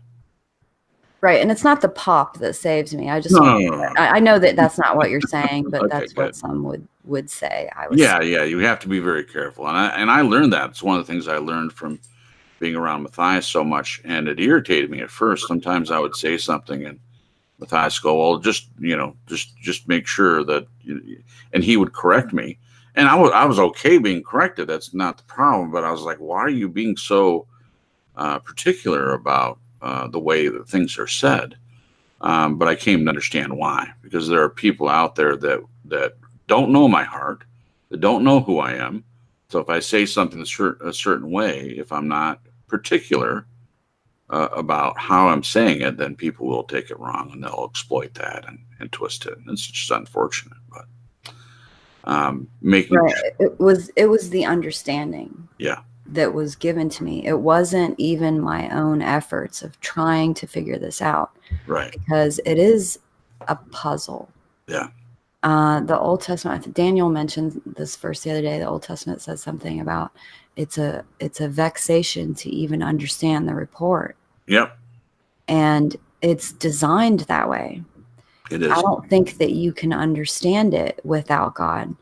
Right. And it's not the pop that saves me. I just, No. I know that that's not what you're saying, but Okay, that's good. what some would say. I was Yeah. You have to be very careful. And I learned that. It's one of the things I learned from being around Matthias so much. And it irritated me at first. Sometimes I would say something and Matthias go, well, just make sure that, and he would correct me. And I was okay being corrected. That's not the problem. But I was like, why are you being so particular about the way that things are said? But I came to understand why. Because there are people out there that don't know my heart, that don't know who I am. So if I say something a certain way, if I'm not particular about how I'm saying it, then people will take it wrong and they'll exploit that and twist it. And it's just unfortunate. But making right. It was the understanding. Yeah. That was given to me. It wasn't even my own efforts of trying to figure this out. Right. Because it is a puzzle. Yeah. The Old Testament, Daniel mentioned this verse the other day. The Old Testament says something about it's a vexation to even understand the report. Yep. And it's designed that way. It is. I don't think that you can understand it without God.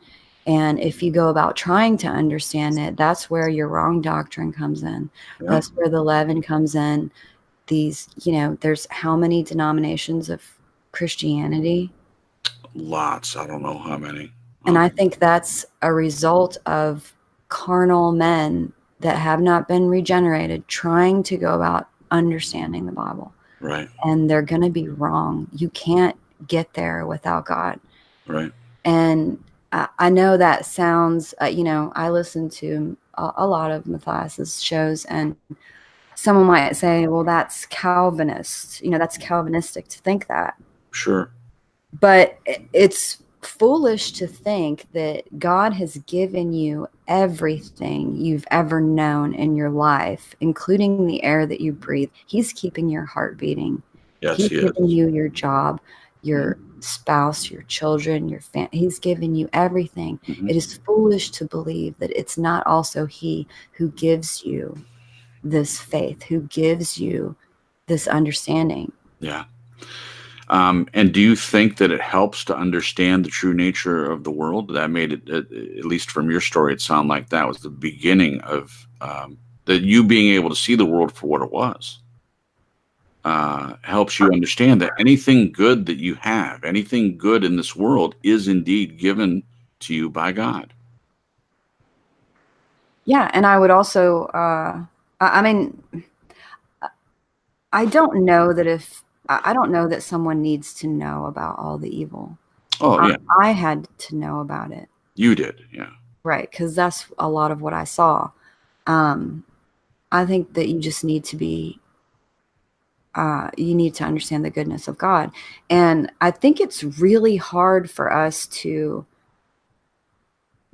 And if you go about trying to understand it, that's where your wrong doctrine comes in. Yeah. That's where the leaven comes in. these, there's how many denominations of Christianity? Lots. I don't know how many. And I think that's a result of carnal men that have not been regenerated trying to go about understanding the Bible. Right. And they're going to be wrong. You can't get there without God. Right. And I know that sounds, I listen to a lot of Matthias's shows, and someone might say, well, that's Calvinist. That's Calvinistic to think that. Sure. But it's foolish to think that God has given you everything you've ever known in your life, including the air that you breathe. He's keeping your heart beating. Yes, He's he is. giving you your job, your spouse, your children, your family. He's given you everything. Mm-hmm. It is foolish to believe that it's not also He who gives you this faith, who gives you this understanding. Yeah. And do you think that it helps to understand the true nature of the world? That made it, at least from your story, it sounded like that was the beginning of that you being able to see the world for what it was. Helps you understand that anything good that you have, anything good in this world is indeed given to you by God. Yeah, and I would also, I mean, I don't know that someone needs to know about all the evil. Oh, yeah. I had to know about it. You did, yeah. Right, because that's a lot of what I saw. I think that you just need to be, you need to understand the goodness of God. And I think it's really hard for us to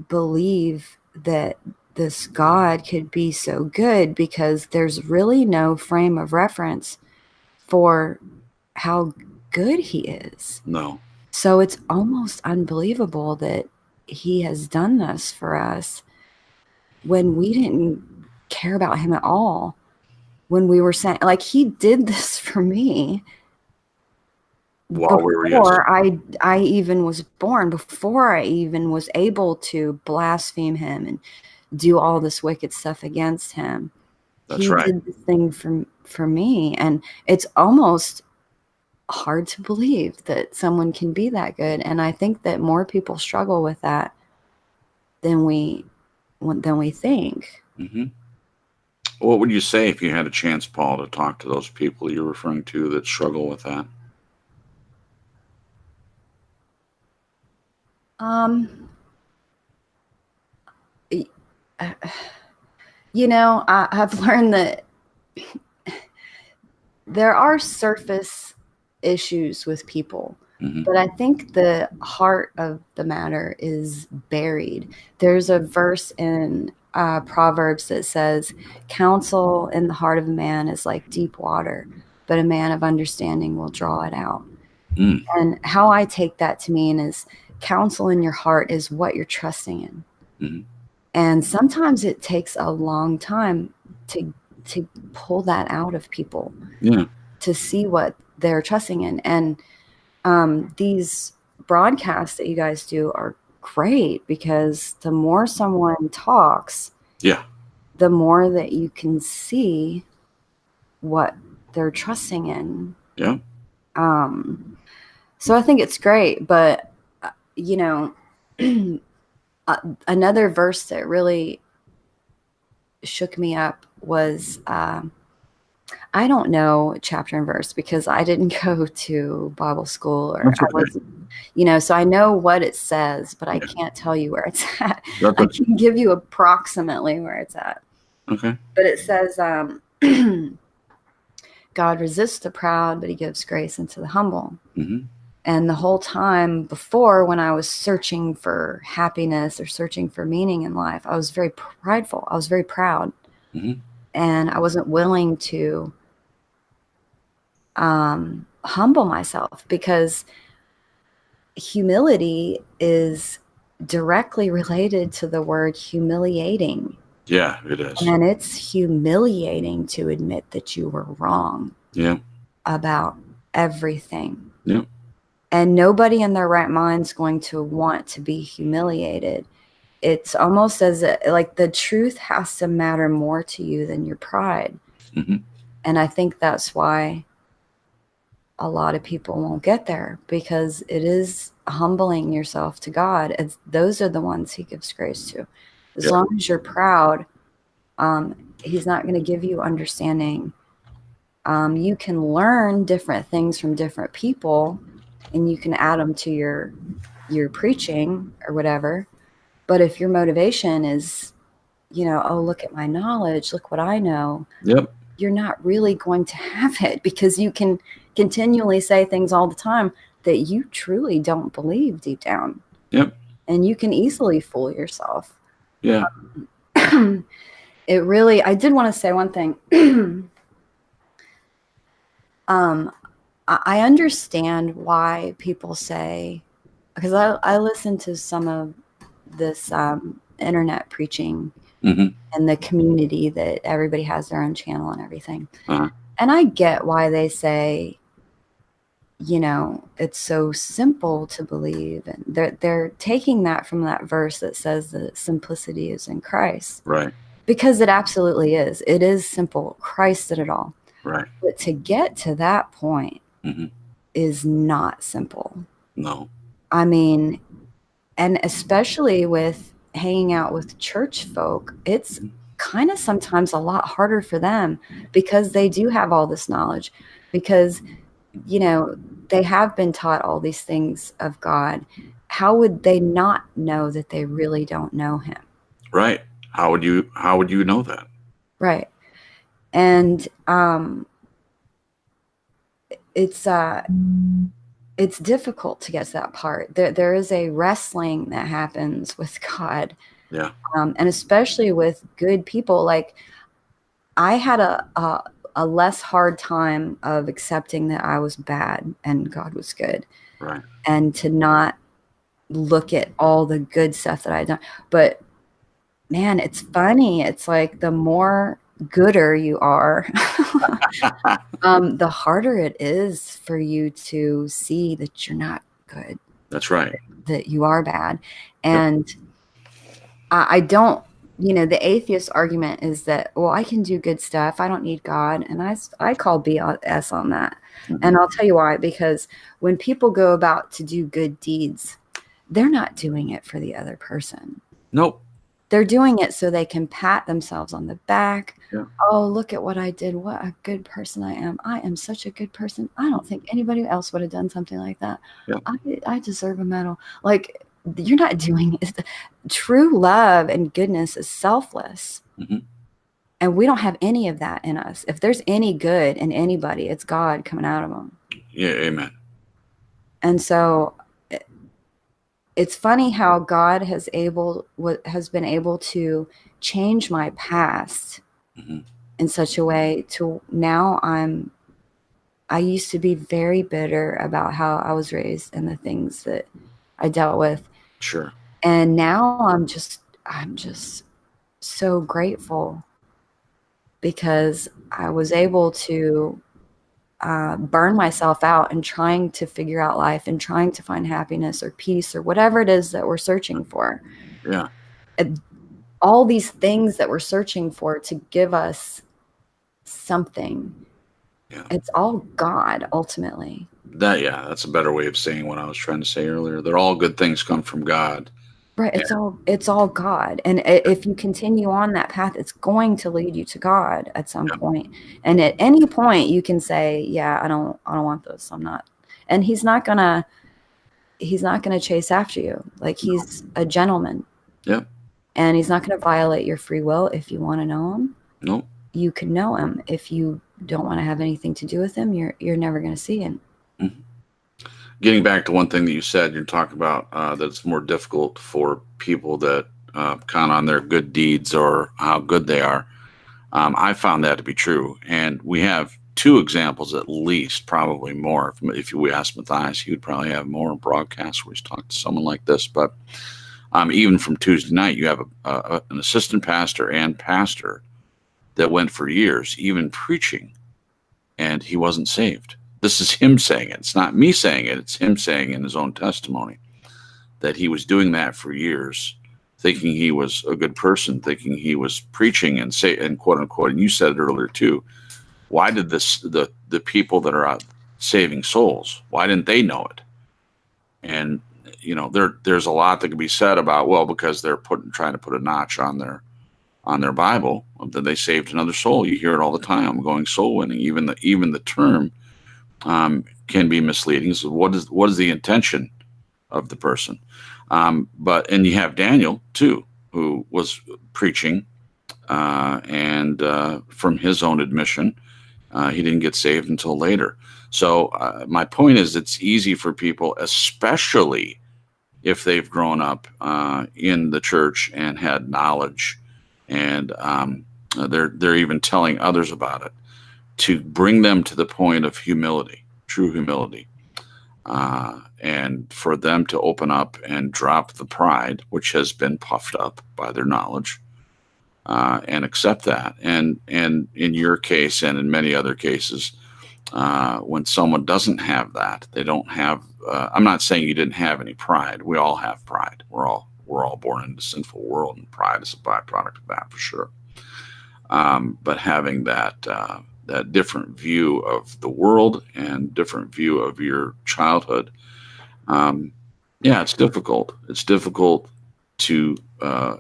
believe that this God could be so good, because there's really no frame of reference for how good He is. No. So it's almost unbelievable that He has done this for us when we didn't care about Him at all. When we were saying, like, He did this for me before I even was born, before I even was able to blaspheme Him and do all this wicked stuff against Him. That's right. He did the thing for me, and it's almost hard to believe that someone can be that good. And I think that more people struggle with that than we think. Mm-hmm. What would you say if you had a chance, Paul, to talk to those people you're referring to that struggle with that? I've learned that there are surface issues with people, but I think the heart of the matter is buried. There's a verse in Proverbs that says, counsel in the heart of a man is like deep water, but a man of understanding will draw it out. And how I take that to mean is counsel in your heart is what you're trusting in. And sometimes it takes a long time to pull that out of people, to see what they're trusting in. And these broadcasts that you guys do are great, because the more someone talks, the more that you can see what they're trusting in. So I think it's great, but another verse that really shook me up was, I don't know chapter and verse because I didn't go to Bible school, or I wasn't, so I know what it says, but I can't tell you where it's at. I can give you approximately where it's at. Okay. But it says, God resists the proud, but He gives grace unto the humble. And the whole time before, when I was searching for happiness or searching for meaning in life, I was very prideful. I was very proud. And I wasn't willing to humble myself, because humility is directly related to the word humiliating. Yeah, it is. And it's humiliating to admit that you were wrong about everything. And nobody in their right mind is going to want to be humiliated. It's almost as like the truth has to matter more to you than your pride. And I think that's why a lot of people won't get there, because it is humbling yourself to God. Those are the ones he gives grace to. As long as you're proud, he's not going to give you understanding. You can learn different things from different people, and you can add them to your preaching or whatever. But if your motivation is, oh, look at my knowledge, look what I know. Yep. You're not really going to have it, because you can continually say things all the time that you truly don't believe deep down. Yep. And you can easily fool yourself. Yeah. I did want to say one thing. I understand why people say, because I listen to some of this internet preaching and the community that everybody has their own channel and everything. And I get why they say, it's so simple to believe. And they're taking that from that verse that says that simplicity is in Christ. Right. Because it absolutely is. It is simple. Christ did it all. Right. But to get to that point is not simple. No. I mean, and especially with hanging out with church folk, it's kind of sometimes a lot harder for them, because they do have all this knowledge, because, they have been taught all these things of God. How would they not know that they really don't know him? Right. How would you know that? Right. And it's difficult to get to that part. There is a wrestling that happens with God. Yeah. And especially with good people. Like, I had a less hard time of accepting that I was bad and God was good. Right. And to not look at all the good stuff that I'd done. But man, it's funny. It's like the more gooder you are, the harder it is for you to see that you're not good. That's right. That you are bad. And I don't, the atheist argument is that, well, I can do good stuff. I don't need God. And I call BS on that. And I'll tell you why. Because when people go about to do good deeds, they're not doing it for the other person. Nope. They're doing it so they can pat themselves on the back. Yeah. Oh, look at what I did. What a good person I am. I am such a good person. I don't think anybody else would have done something like that. Yeah. I deserve a medal. Like, you're not doing it. True love and goodness is selfless. And we don't have any of that in us. If there's any good in anybody, it's God coming out of them. Yeah. Amen. And so it's funny how God has been able to change my past in such a way to now I used to be very bitter about how I was raised and the things that I dealt with. Sure. And now I'm just so grateful, because I was able to burn myself out and trying to figure out life and trying to find happiness or peace or whatever it is that we're searching for. Yeah. All these things that we're searching for to give us something. Yeah. It's all God ultimately. That's a better way of saying what I was trying to say earlier. They're all good things come from God. Right. It's all God. And if you continue on that path, it's going to lead you to God at some point. And at any point you can say, yeah, I don't want this. I'm not. And he's not gonna chase after you. Like, he's a gentleman. Yeah. And he's not going to violate your free will. If you want to know him, no, you can know him. If you don't want to have anything to do with him, you're never going to see him. Getting back to one thing that you said, you're talking about that it's more difficult for people that count on their good deeds or how good they are. I found that to be true. And we have two examples at least, probably more. If we ask Matthias, he would probably have more broadcasts where he's talked to someone like this. But even from Tuesday night, you have an assistant pastor and pastor that went for years, even preaching, and he wasn't saved. This is him saying it. It's not me saying it. It's him saying in his own testimony that he was doing that for years, thinking he was a good person, thinking he was preaching and quote unquote, and you said it earlier too, Why did the people that are out saving souls, why didn't they know it? And there's a lot that can be said about, well, because they're trying to put a notch on their Bible that they saved another soul. You hear it all the time. I'm going soul winning. Even the term can be misleading. So what is the intention of the person? And you have Daniel too, who was preaching, and from his own admission, he didn't get saved until later. So my point is, it's easy for people, especially if they've grown up in the church and had knowledge, and they're even telling others about it, to bring them to the point of humility, true humility, and for them to open up and drop the pride, which has been puffed up by their knowledge, and accept that. And in your case, and in many other cases, when someone doesn't have that, they don't have. I'm not saying you didn't have any pride. We all have pride. We're all born into a sinful world, and pride is a byproduct of that for sure. But having that different view of the world and different view of your childhood, it's difficult. It's difficult to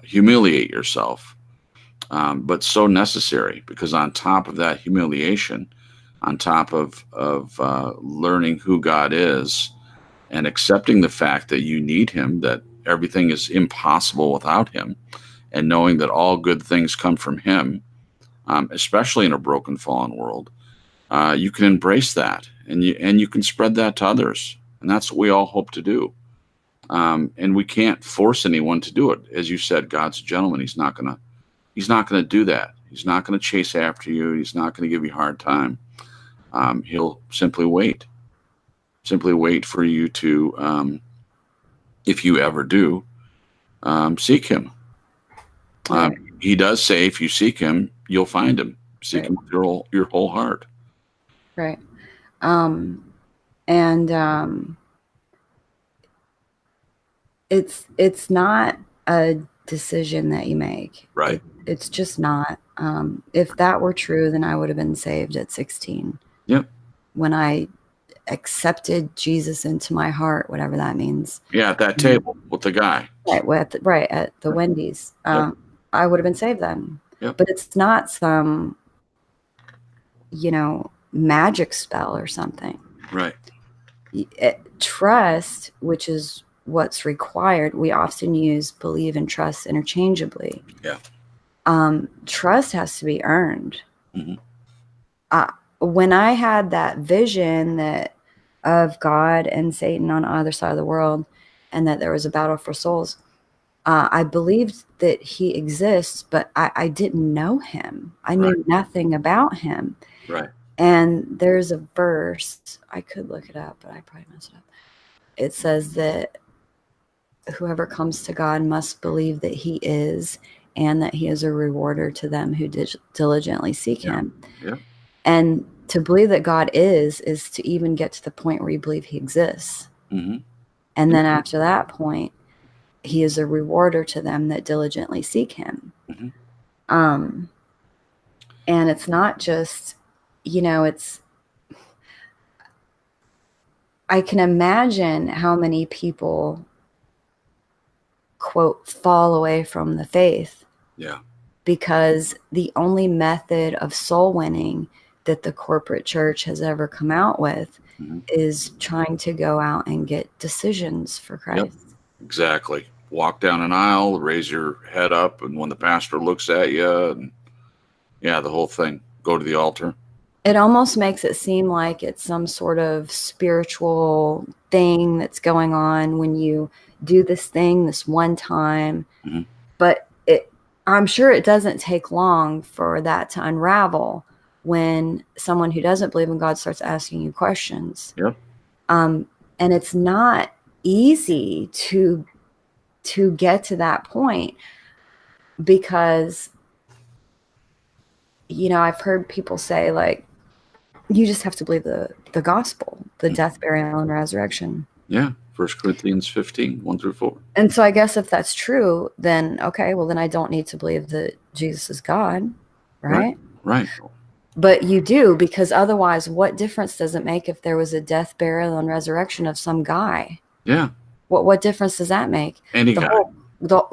humiliate yourself, but so necessary, because on top of that humiliation, on top of learning who God is and accepting the fact that you need him, that everything is impossible without him, and knowing that all good things come from him, especially in a broken, fallen world, you can embrace that, and you can spread that to others. And that's what we all hope to do. And we can't force anyone to do it. As you said, God's a gentleman. He's not gonna do that. He's not gonna chase after you. He's not gonna give you a hard time. He'll simply wait for you to, if you ever do, seek him. He does say, if you seek him, you'll find him. Seek him with your whole heart. Right. It's not a decision that you make. Right. It's just not. If that were true, then I would have been saved at 16. Yep. When I accepted Jesus into my heart, whatever that means. Yeah, at that table with the guy. Right, at the Wendy's. Yep. I would have been saved then. Yep. But it's not some, magic spell or something. Right. Trust, which is what's required, we often use believe and trust interchangeably. Yeah. Trust has to be earned. Mm-hmm. When I had that vision of God and Satan on the other side of the world, and that there was a battle for souls, I believed that he exists, but I didn't know him. I knew nothing about him. Right. And there's a verse, I could look it up, but I probably messed it up. It says that whoever comes to God must believe that he is, and that he is a rewarder to them who diligently seek him. Yeah. And to believe that God is to even get to the point where you believe he exists. Mm-hmm. And then after that point, he is a rewarder to them that diligently seek him. Mm-hmm. And it's not just, I can imagine how many people, quote, fall away from the faith. Yeah. Because the only method of soul winning that the corporate church has ever come out with is trying to go out and get decisions for Christ. Yep. Exactly. Walk down an aisle, raise your head up, and when the pastor looks at you, and the whole thing, go to the altar. It almost makes it seem like it's some sort of spiritual thing that's going on when you do this thing this one time. Mm-hmm. But I'm sure it doesn't take long for that to unravel when someone who doesn't believe in God starts asking you questions. Yep. And it's not easy to get to that point, because, I've heard people say, like, you just have to believe the gospel, the death, burial, and resurrection. Yeah. 1 Corinthians 15, 1-4. And so I guess if that's true, then, okay, well, then I don't need to believe that Jesus is God, right? Right. But you do, because otherwise, what difference does it make if there was a death, burial, and resurrection of some guy? Yeah. What difference does that make? Any guy.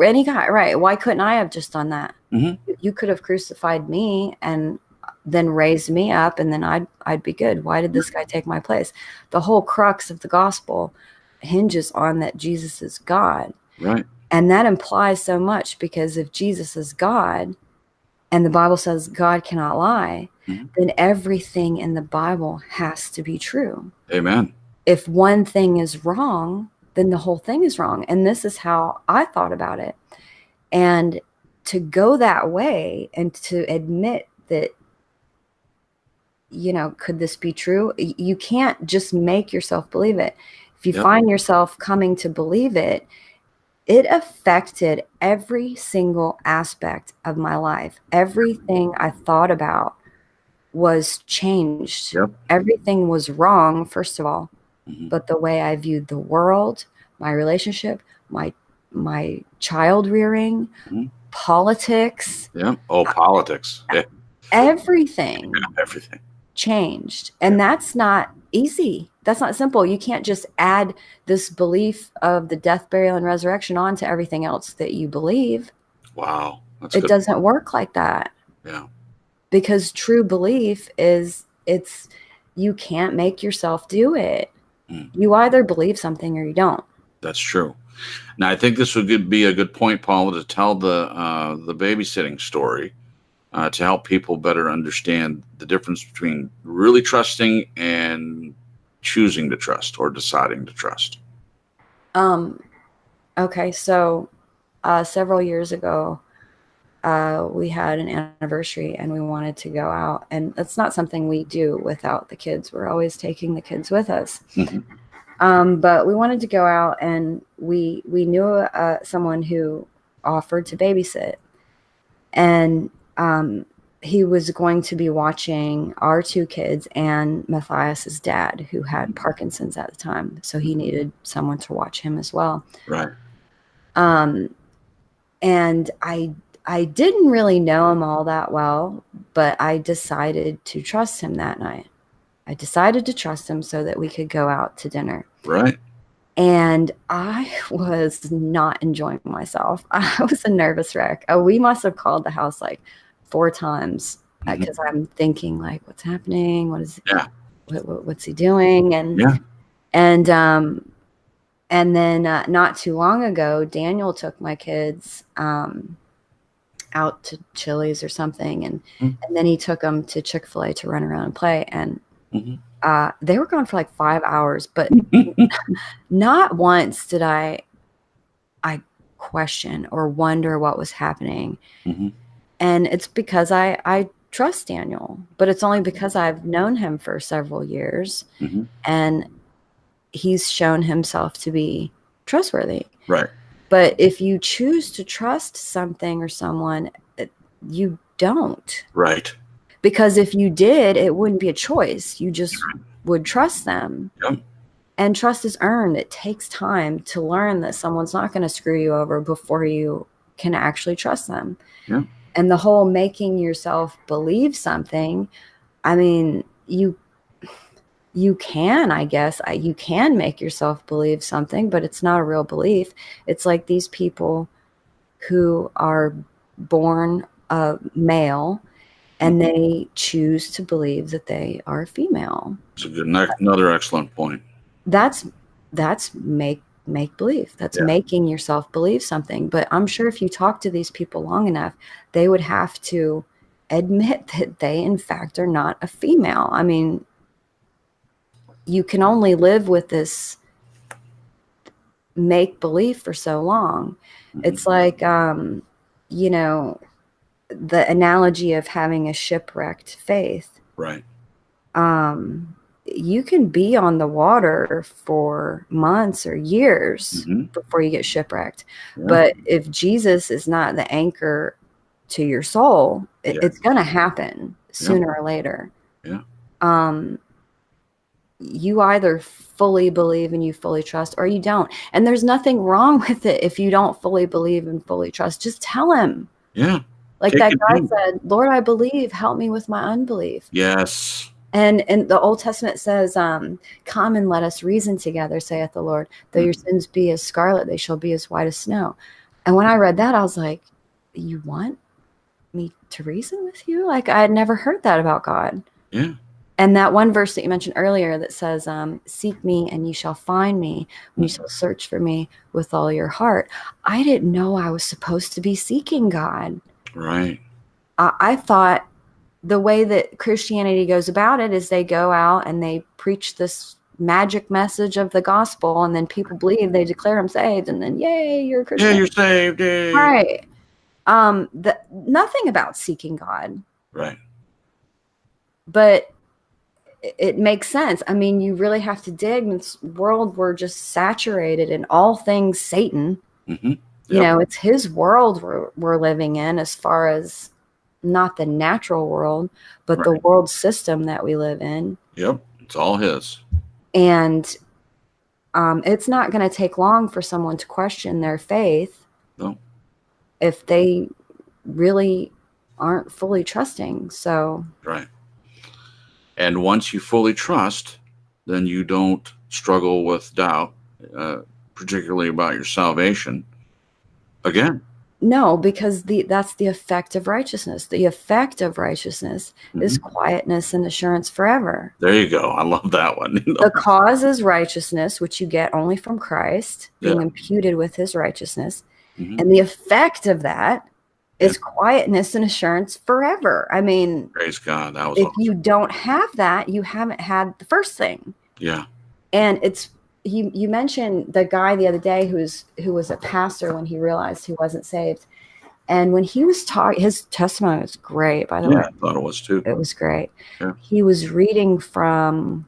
Any guy, right? Why couldn't I have just done that? Mm-hmm. You could have crucified me and then raised me up, and then I'd be good. Why did this guy take my place? The whole crux of the gospel hinges on that Jesus is God. Right. And that implies so much, because if Jesus is God and the Bible says God cannot lie, then everything in the Bible has to be true. Amen. If one thing is wrong, then the whole thing is wrong. And this is how I thought about it. And to go that way and to admit that, could this be true? You can't just make yourself believe it. If you find yourself coming to believe it, it affected every single aspect of my life. Everything I thought about was changed. Yep. Everything was wrong, first of all. But the way I viewed the world, my relationship, my child rearing, politics. Yeah. Oh, politics. Yeah. Everything. Everything changed. And that's not easy. That's not simple. You can't just add this belief of the death, burial, and resurrection on to everything else that you believe. Wow. That's it good. Doesn't work like that. Yeah. Because true belief is, you can't make yourself do it. You either believe something or you don't. That's true. Now, I think this would be a good point, Paula, to tell the babysitting story to help people better understand the difference between really trusting and choosing to trust or deciding to trust. Okay, so several years ago, we had an anniversary and we wanted to go out, and that's not something we do without the kids. We're always taking the kids with us. But we wanted to go out, and we knew someone who offered to babysit, and he was going to be watching our two kids and Matthias's dad, who had Parkinson's at the time, so he needed someone to watch him as well. Right. And I didn't really know him all that well, but I decided to trust him that night. I decided to trust him so that we could go out to dinner. Right. And I was not enjoying myself. I was a nervous wreck. We must have called the house like 4 times because I'm thinking like, what's happening? What is what's he doing? And and then not too long ago, Daniel took my kids out to Chili's or something, and then he took them to Chick-fil-A to run around and play, and they were gone for like 5 hours, but not once did I question or wonder what was happening. And it's because I trust Daniel, but it's only because I've known him for several years, and he's shown himself to be trustworthy. Right. But if you choose to trust something or someone, you don't. Right. Because if you did, it wouldn't be a choice. You just would trust them. Yep. And trust is earned. It takes time to learn that someone's not going to screw you over before you can actually trust them. Yeah. And the whole making yourself believe something, I mean, you can, I guess, you can make yourself believe something, but it's not a real belief. It's like these people who are born male and they choose to believe that they are female. It's a good, another excellent point. That's make believe. That's making yourself believe something. But I'm sure if you talk to these people long enough, they would have to admit that they, in fact, are not a female. I mean, you can only live with this make belief for so long. It's like, you know, the analogy of having a shipwrecked faith. Right. You can be on the water for months or years before you get shipwrecked. Yeah. But if Jesus is not the anchor to your soul, it's going to happen sooner or later. Yeah. You either fully believe and you fully trust, or you don't. And there's nothing wrong with it if you don't fully believe and fully trust. Just tell him. Yeah. Like that guy said, Lord, I believe, help me with my unbelief. Yes. And the Old Testament says, come and let us reason together, saith the Lord. Though your sins be as scarlet, they shall be as white as snow. And when I read that, I was like, you want me to reason with you? Like, I had never heard that about God. Yeah. And that one verse that you mentioned earlier that says, seek me and you shall find me when you shall search for me with all your heart. I didn't know I was supposed to be seeking God. Right. I thought the way that Christianity goes about it is they go out and they preach this magic message of the gospel, and then people believe, they declare them saved, and then yay, you're a Christian. Yeah, you're saved. Yay. Right. Nothing about seeking God. Right. But it makes sense. I mean, you really have to dig. In this world, we're just saturated in all things Satan. Mm-hmm. Yep. You know, it's his world we're living in, as far as not the natural world, but the world system that we live in. Yep. It's all his. And it's not going to take long for someone to question their faith. No. If they really aren't fully trusting. So. Right. And once you fully trust, then you don't struggle with doubt, particularly about your salvation again. No, because that's the effect of righteousness. The effect of righteousness is quietness and assurance forever. There you go. I love that one. The cause is righteousness, which you get only from Christ, being imputed with his righteousness. And the effect of that is quietness and assurance forever. I mean, praise God. That was if awesome. you don't have that, you haven't had the first thing. Yeah. And it's, you mentioned the guy the other day who was a pastor when he realized he wasn't saved. And when he was talking, his testimony was great, by the way. I thought it was too. It was great. Yeah. He was reading from,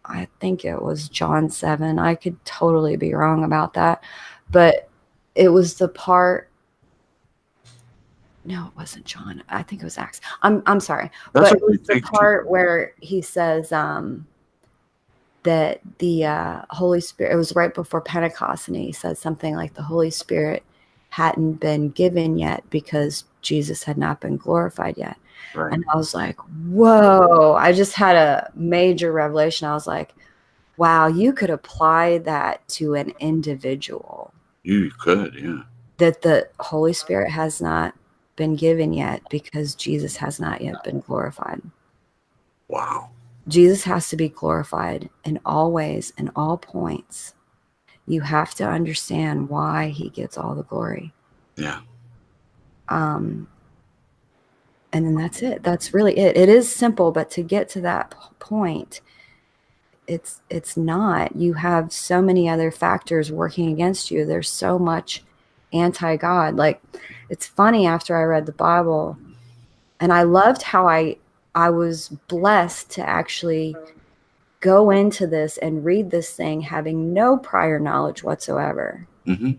I think it was John 7. I could totally be wrong about that. But it was the part, no, it wasn't John. I think it was Acts. I'm sorry. But it was the part where he says that the Holy Spirit, it was right before Pentecost, and he said something like the Holy Spirit hadn't been given yet because Jesus had not been glorified yet. Right. And I was like, whoa, I just had a major revelation. I was like, wow, you could apply that to an individual. You could, yeah. That the Holy Spirit has not been given yet because Jesus has not yet been glorified. Wow. Jesus has to be glorified in all ways, in all points. You have to understand why he gets all the glory. Yeah. And then that's it. That's really it. It is simple, but to get to that point, it's not. You have so many other factors working against you. There's so much anti-God. Like, it's funny, after I read the Bible, and I loved how I was blessed to actually go into this and read this thing having no prior knowledge whatsoever. Mm-hmm.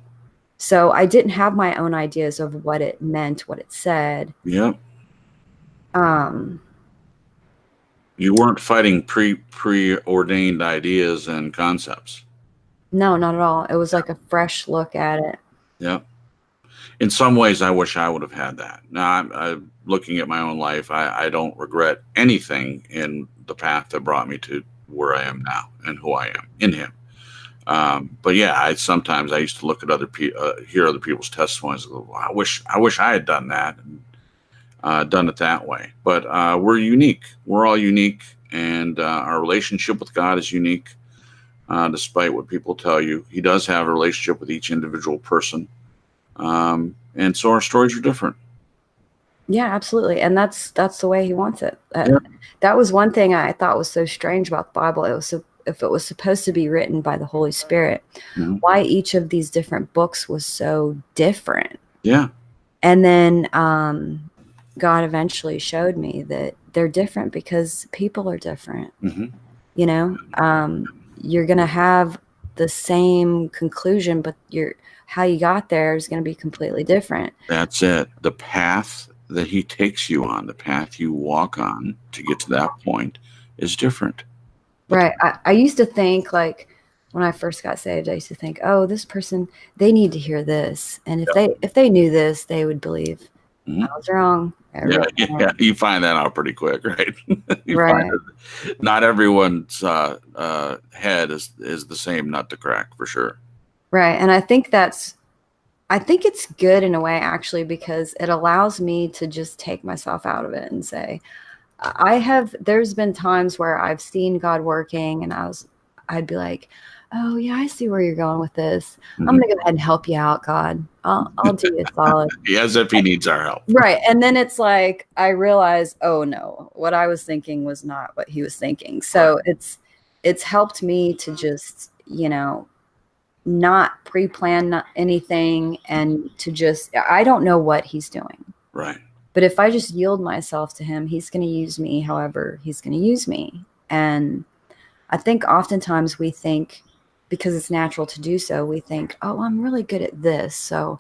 So I didn't have my own ideas of what it meant, what it said. Yep. You weren't fighting preordained ideas and concepts. No, not at all. It was like a fresh look at it. Yep. In some ways, I wish I would have had that. Now, I'm looking at my own life. I don't regret anything in the path that brought me to where I am now and who I am in him. But yeah, sometimes I used to look at hear other people's testimonies. And go, well, I wish I had done that and done it that way. But we're unique. We're all unique, and our relationship with God is unique. Despite what people tell you, he does have a relationship with each individual person. And so our stories are different. Yeah, absolutely. And that's the way he wants it. That was one thing I thought was so strange about the Bible. If it was supposed to be written by the Holy Spirit, why each of these different books was so different. Yeah. And then God eventually showed me that they're different because people are different. Mm-hmm. You know, you're going to have the same conclusion, but how you got there is going to be completely different. That's it. The path that he takes you on, the path you walk on to get to that point is different. Right. I used to think, like, when I first got saved, I used to think, oh, this person, they need to hear this. And if they knew this, they would believe. Mm-hmm. I was wrong. Yeah, you find that out pretty quick, right? You Right. find that not everyone's head is the same nut to crack, for sure. Right. And I think it's good in a way, actually, because it allows me to just take myself out of it and say, there's been times where I've seen God working and I'd be like, oh yeah, I see where you're going with this. Mm-hmm. I'm going to go ahead and help you out, God. I'll do you a solid. As if he needs our help. Right. And then it's like, I realize, oh no, what I was thinking was not what he was thinking. So it's helped me to just, not pre-plan anything and to just, I don't know what he's doing. Right. But if I just yield myself to him, he's going to use me however he's going to use me. And I think oftentimes we think, because it's natural to do so, we think, oh, I'm really good at this. So,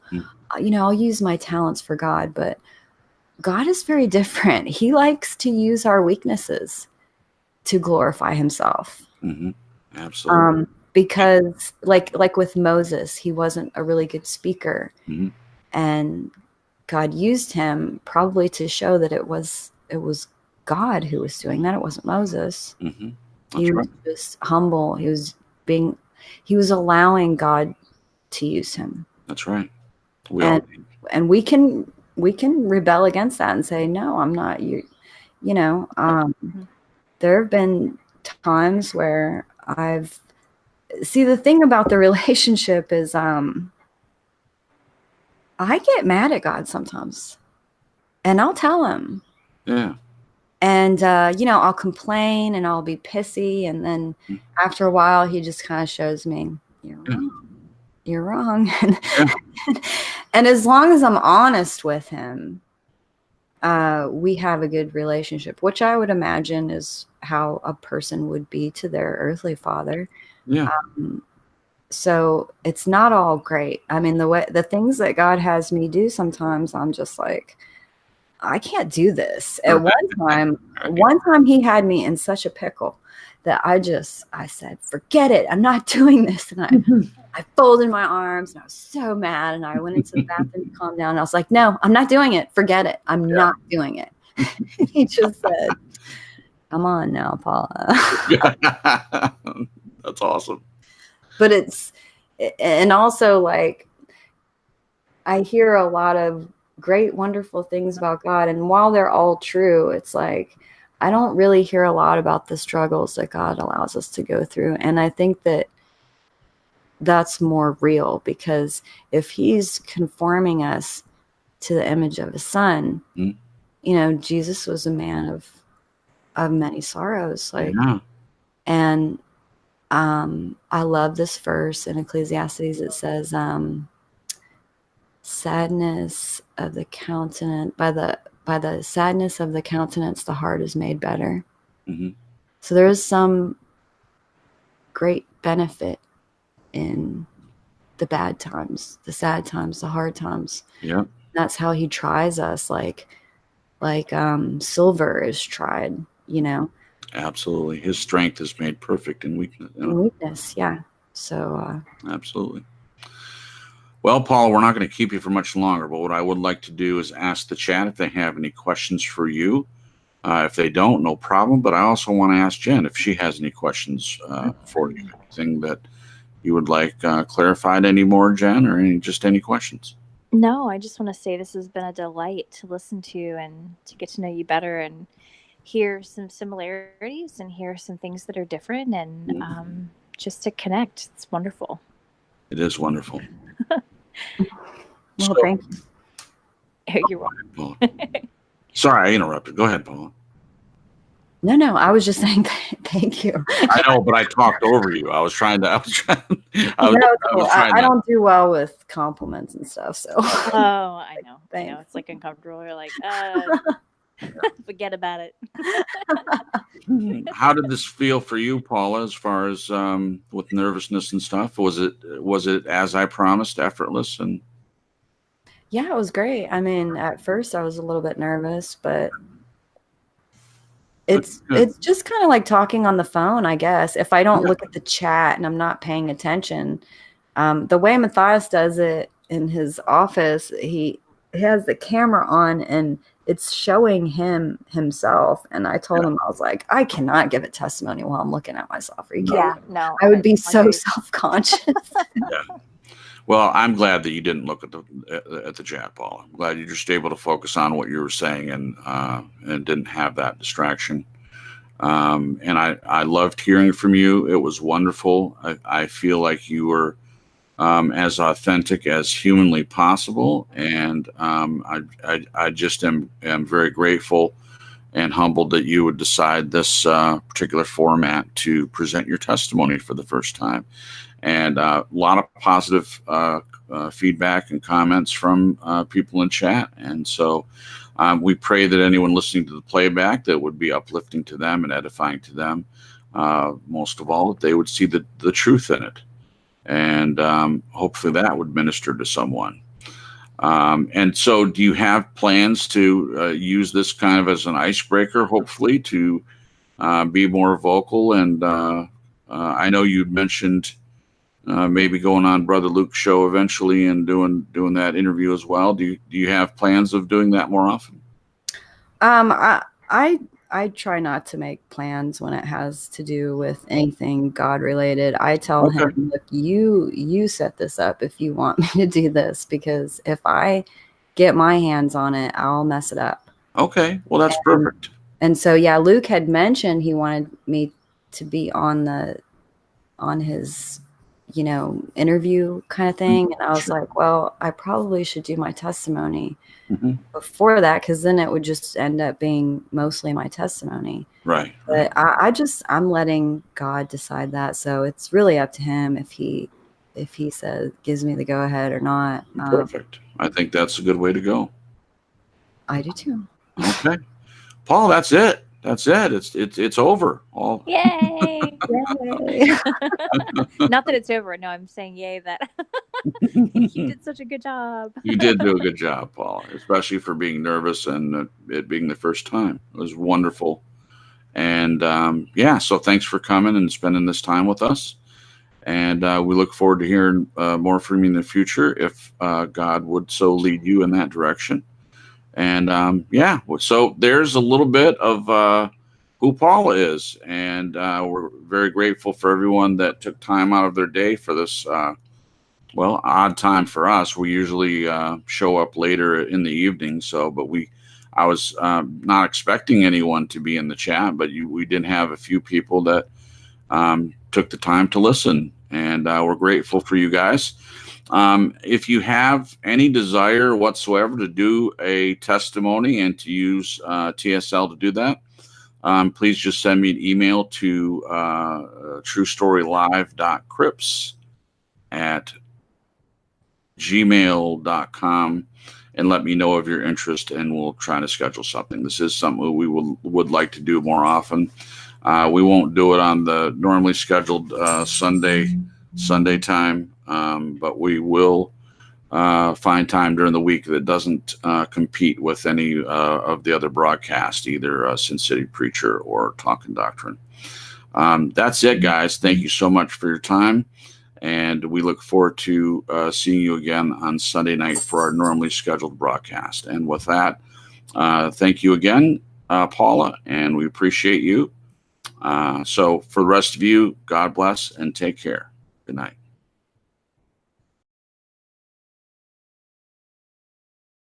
I'll use my talents for God. But God is very different. He likes to use our weaknesses to glorify himself. Mm-hmm. Absolutely. Because like with Moses, he wasn't a really good speaker. Mm-hmm. And God used him probably to show that it was God who was doing that. It wasn't Moses. Mm-hmm. He was just humble. He was allowing God to use him. That's right. And we can rebel against that and say, no, I'm not you. There have been times where the thing about the relationship is, I get mad at God sometimes and I'll tell him. Yeah. And, I'll complain and I'll be pissy. And then after a while, he just kind of shows me, you're wrong. And as long as I'm honest with him, we have a good relationship, which I would imagine is how a person would be to their earthly father. Yeah. So it's not all great. I mean, the things that God has me do, sometimes I'm just like, I can't do this. At one time he had me in such a pickle that I said, forget it. I'm not doing this. And I folded my arms and I was so mad. And I went into the bathroom to calm down. And I was like, no, I'm not doing it. Forget it. I'm not doing it. He just said, come on now, Paula. That's awesome. But and also, like, I hear a lot of great, wonderful things about God. And while they're all true, it's like, I don't really hear a lot about the struggles that God allows us to go through. And I think that that's more real, because if he's conforming us to the image of his son, Jesus was a man of many sorrows. And I love this verse in Ecclesiastes. It says, sadness of the countenance, by the sadness of the countenance, the heart is made better. Mm-hmm. So there is some great benefit in the bad times, the sad times, the hard times. Yeah. That's how he tries us, like silver is tried, Absolutely. His strength is made perfect in weakness. Weakness, yeah. So absolutely. Well, Paula, we're not going to keep you for much longer, but what I would like to do is ask the chat if they have any questions for you. If they don't, no problem. But I also want to ask Jen if she has any questions for you. Anything that you would like clarified anymore, Jen, or any questions? No, I just want to say this has been a delight to listen to and to get to know you better and hear some similarities and hear some things that are different and just to connect. It's wonderful. It is wonderful. Well, thank you. You're welcome. Sorry, I interrupted. Go ahead, Paula. No, I was just saying thank you. I know, but I talked over you. I was trying to. I don't do well with compliments and stuff. So. Oh, I know. Thanks. I know. It's like uncomfortable. You're like, forget about it. How did this feel for you, Paula, as far as with nervousness and stuff? Was it as I promised, effortless? And yeah, it was great. I mean, at first I was a little bit nervous, but it's just kind of like talking on the phone, I guess. If I don't look at the chat and I'm not paying attention, the way Matthias does it in his office, he has the camera on and it's showing him himself. And I told him, I was like, I cannot give a testimony while I'm looking at myself. Are you kidding? Yeah, no. I would be so self-conscious. Yeah. Well, I'm glad that you didn't look at the chat, Paula. I'm glad you're just able to focus on what you were saying and didn't have that distraction. And I loved hearing from you. It was wonderful. I feel like you were as authentic as humanly possible, and I just am very grateful and humbled that you would decide this particular format to present your testimony for the first time. And a lot of positive feedback and comments from people in chat. And so we pray that anyone listening to the playback, that would be uplifting to them and edifying to them. Most of all, that they would see the truth in it. And hopefully that would minister to someone. And so do you have plans to use this kind of as an icebreaker, hopefully, to be more vocal? And I know you'd mentioned maybe going on Brother Luke's show eventually and doing that interview as well. Do you have plans of doing that more often? I try not to make plans when it has to do with anything God related. I tell him, look, you set this up if you want me to do this, because if I get my hands on it, I'll mess it up. Okay. Well, that's perfect. And so, yeah, Luke had mentioned he wanted me to be on his, interview kind of thing. And I was like, well, I probably should do my testimony before that, because then it would just end up being mostly my testimony. Right. But I'm letting God decide that. So it's really up to him if he says, gives me the go ahead or not. Perfect. I think that's a good way to go. I do too. Okay. Paul, that's it. That's it. It's over. Yay! Yay! Not that it's over. No, I'm saying yay that you did such a good job. You did do a good job, Paul, especially for being nervous and it being the first time. It was wonderful. And so thanks for coming and spending this time with us. And we look forward to hearing more from you in the future if God would so lead you in that direction. And so there's a little bit of who Paula is. And we're very grateful for everyone that took time out of their day for this, odd time for us. We usually show up later in the evening. I was not expecting anyone to be in the chat, but we did have a few people that took the time to listen. And we're grateful for you guys. If you have any desire whatsoever to do a testimony and to use TSL to do that, please just send me an email to truestorylive.crips@gmail.com and let me know of your interest, and we'll try to schedule something. This is something we would like to do more often. We won't do it on the normally scheduled Sunday time. But we will find time during the week that doesn't compete with any of the other broadcasts, either Sin City Preacher or Talkin Doctrine. That's it, guys. Thank you so much for your time. And we look forward to seeing you again on Sunday night for our normally scheduled broadcast. And with that, thank you again, Paula, and we appreciate you. So for the rest of you, God bless and take care. Good night.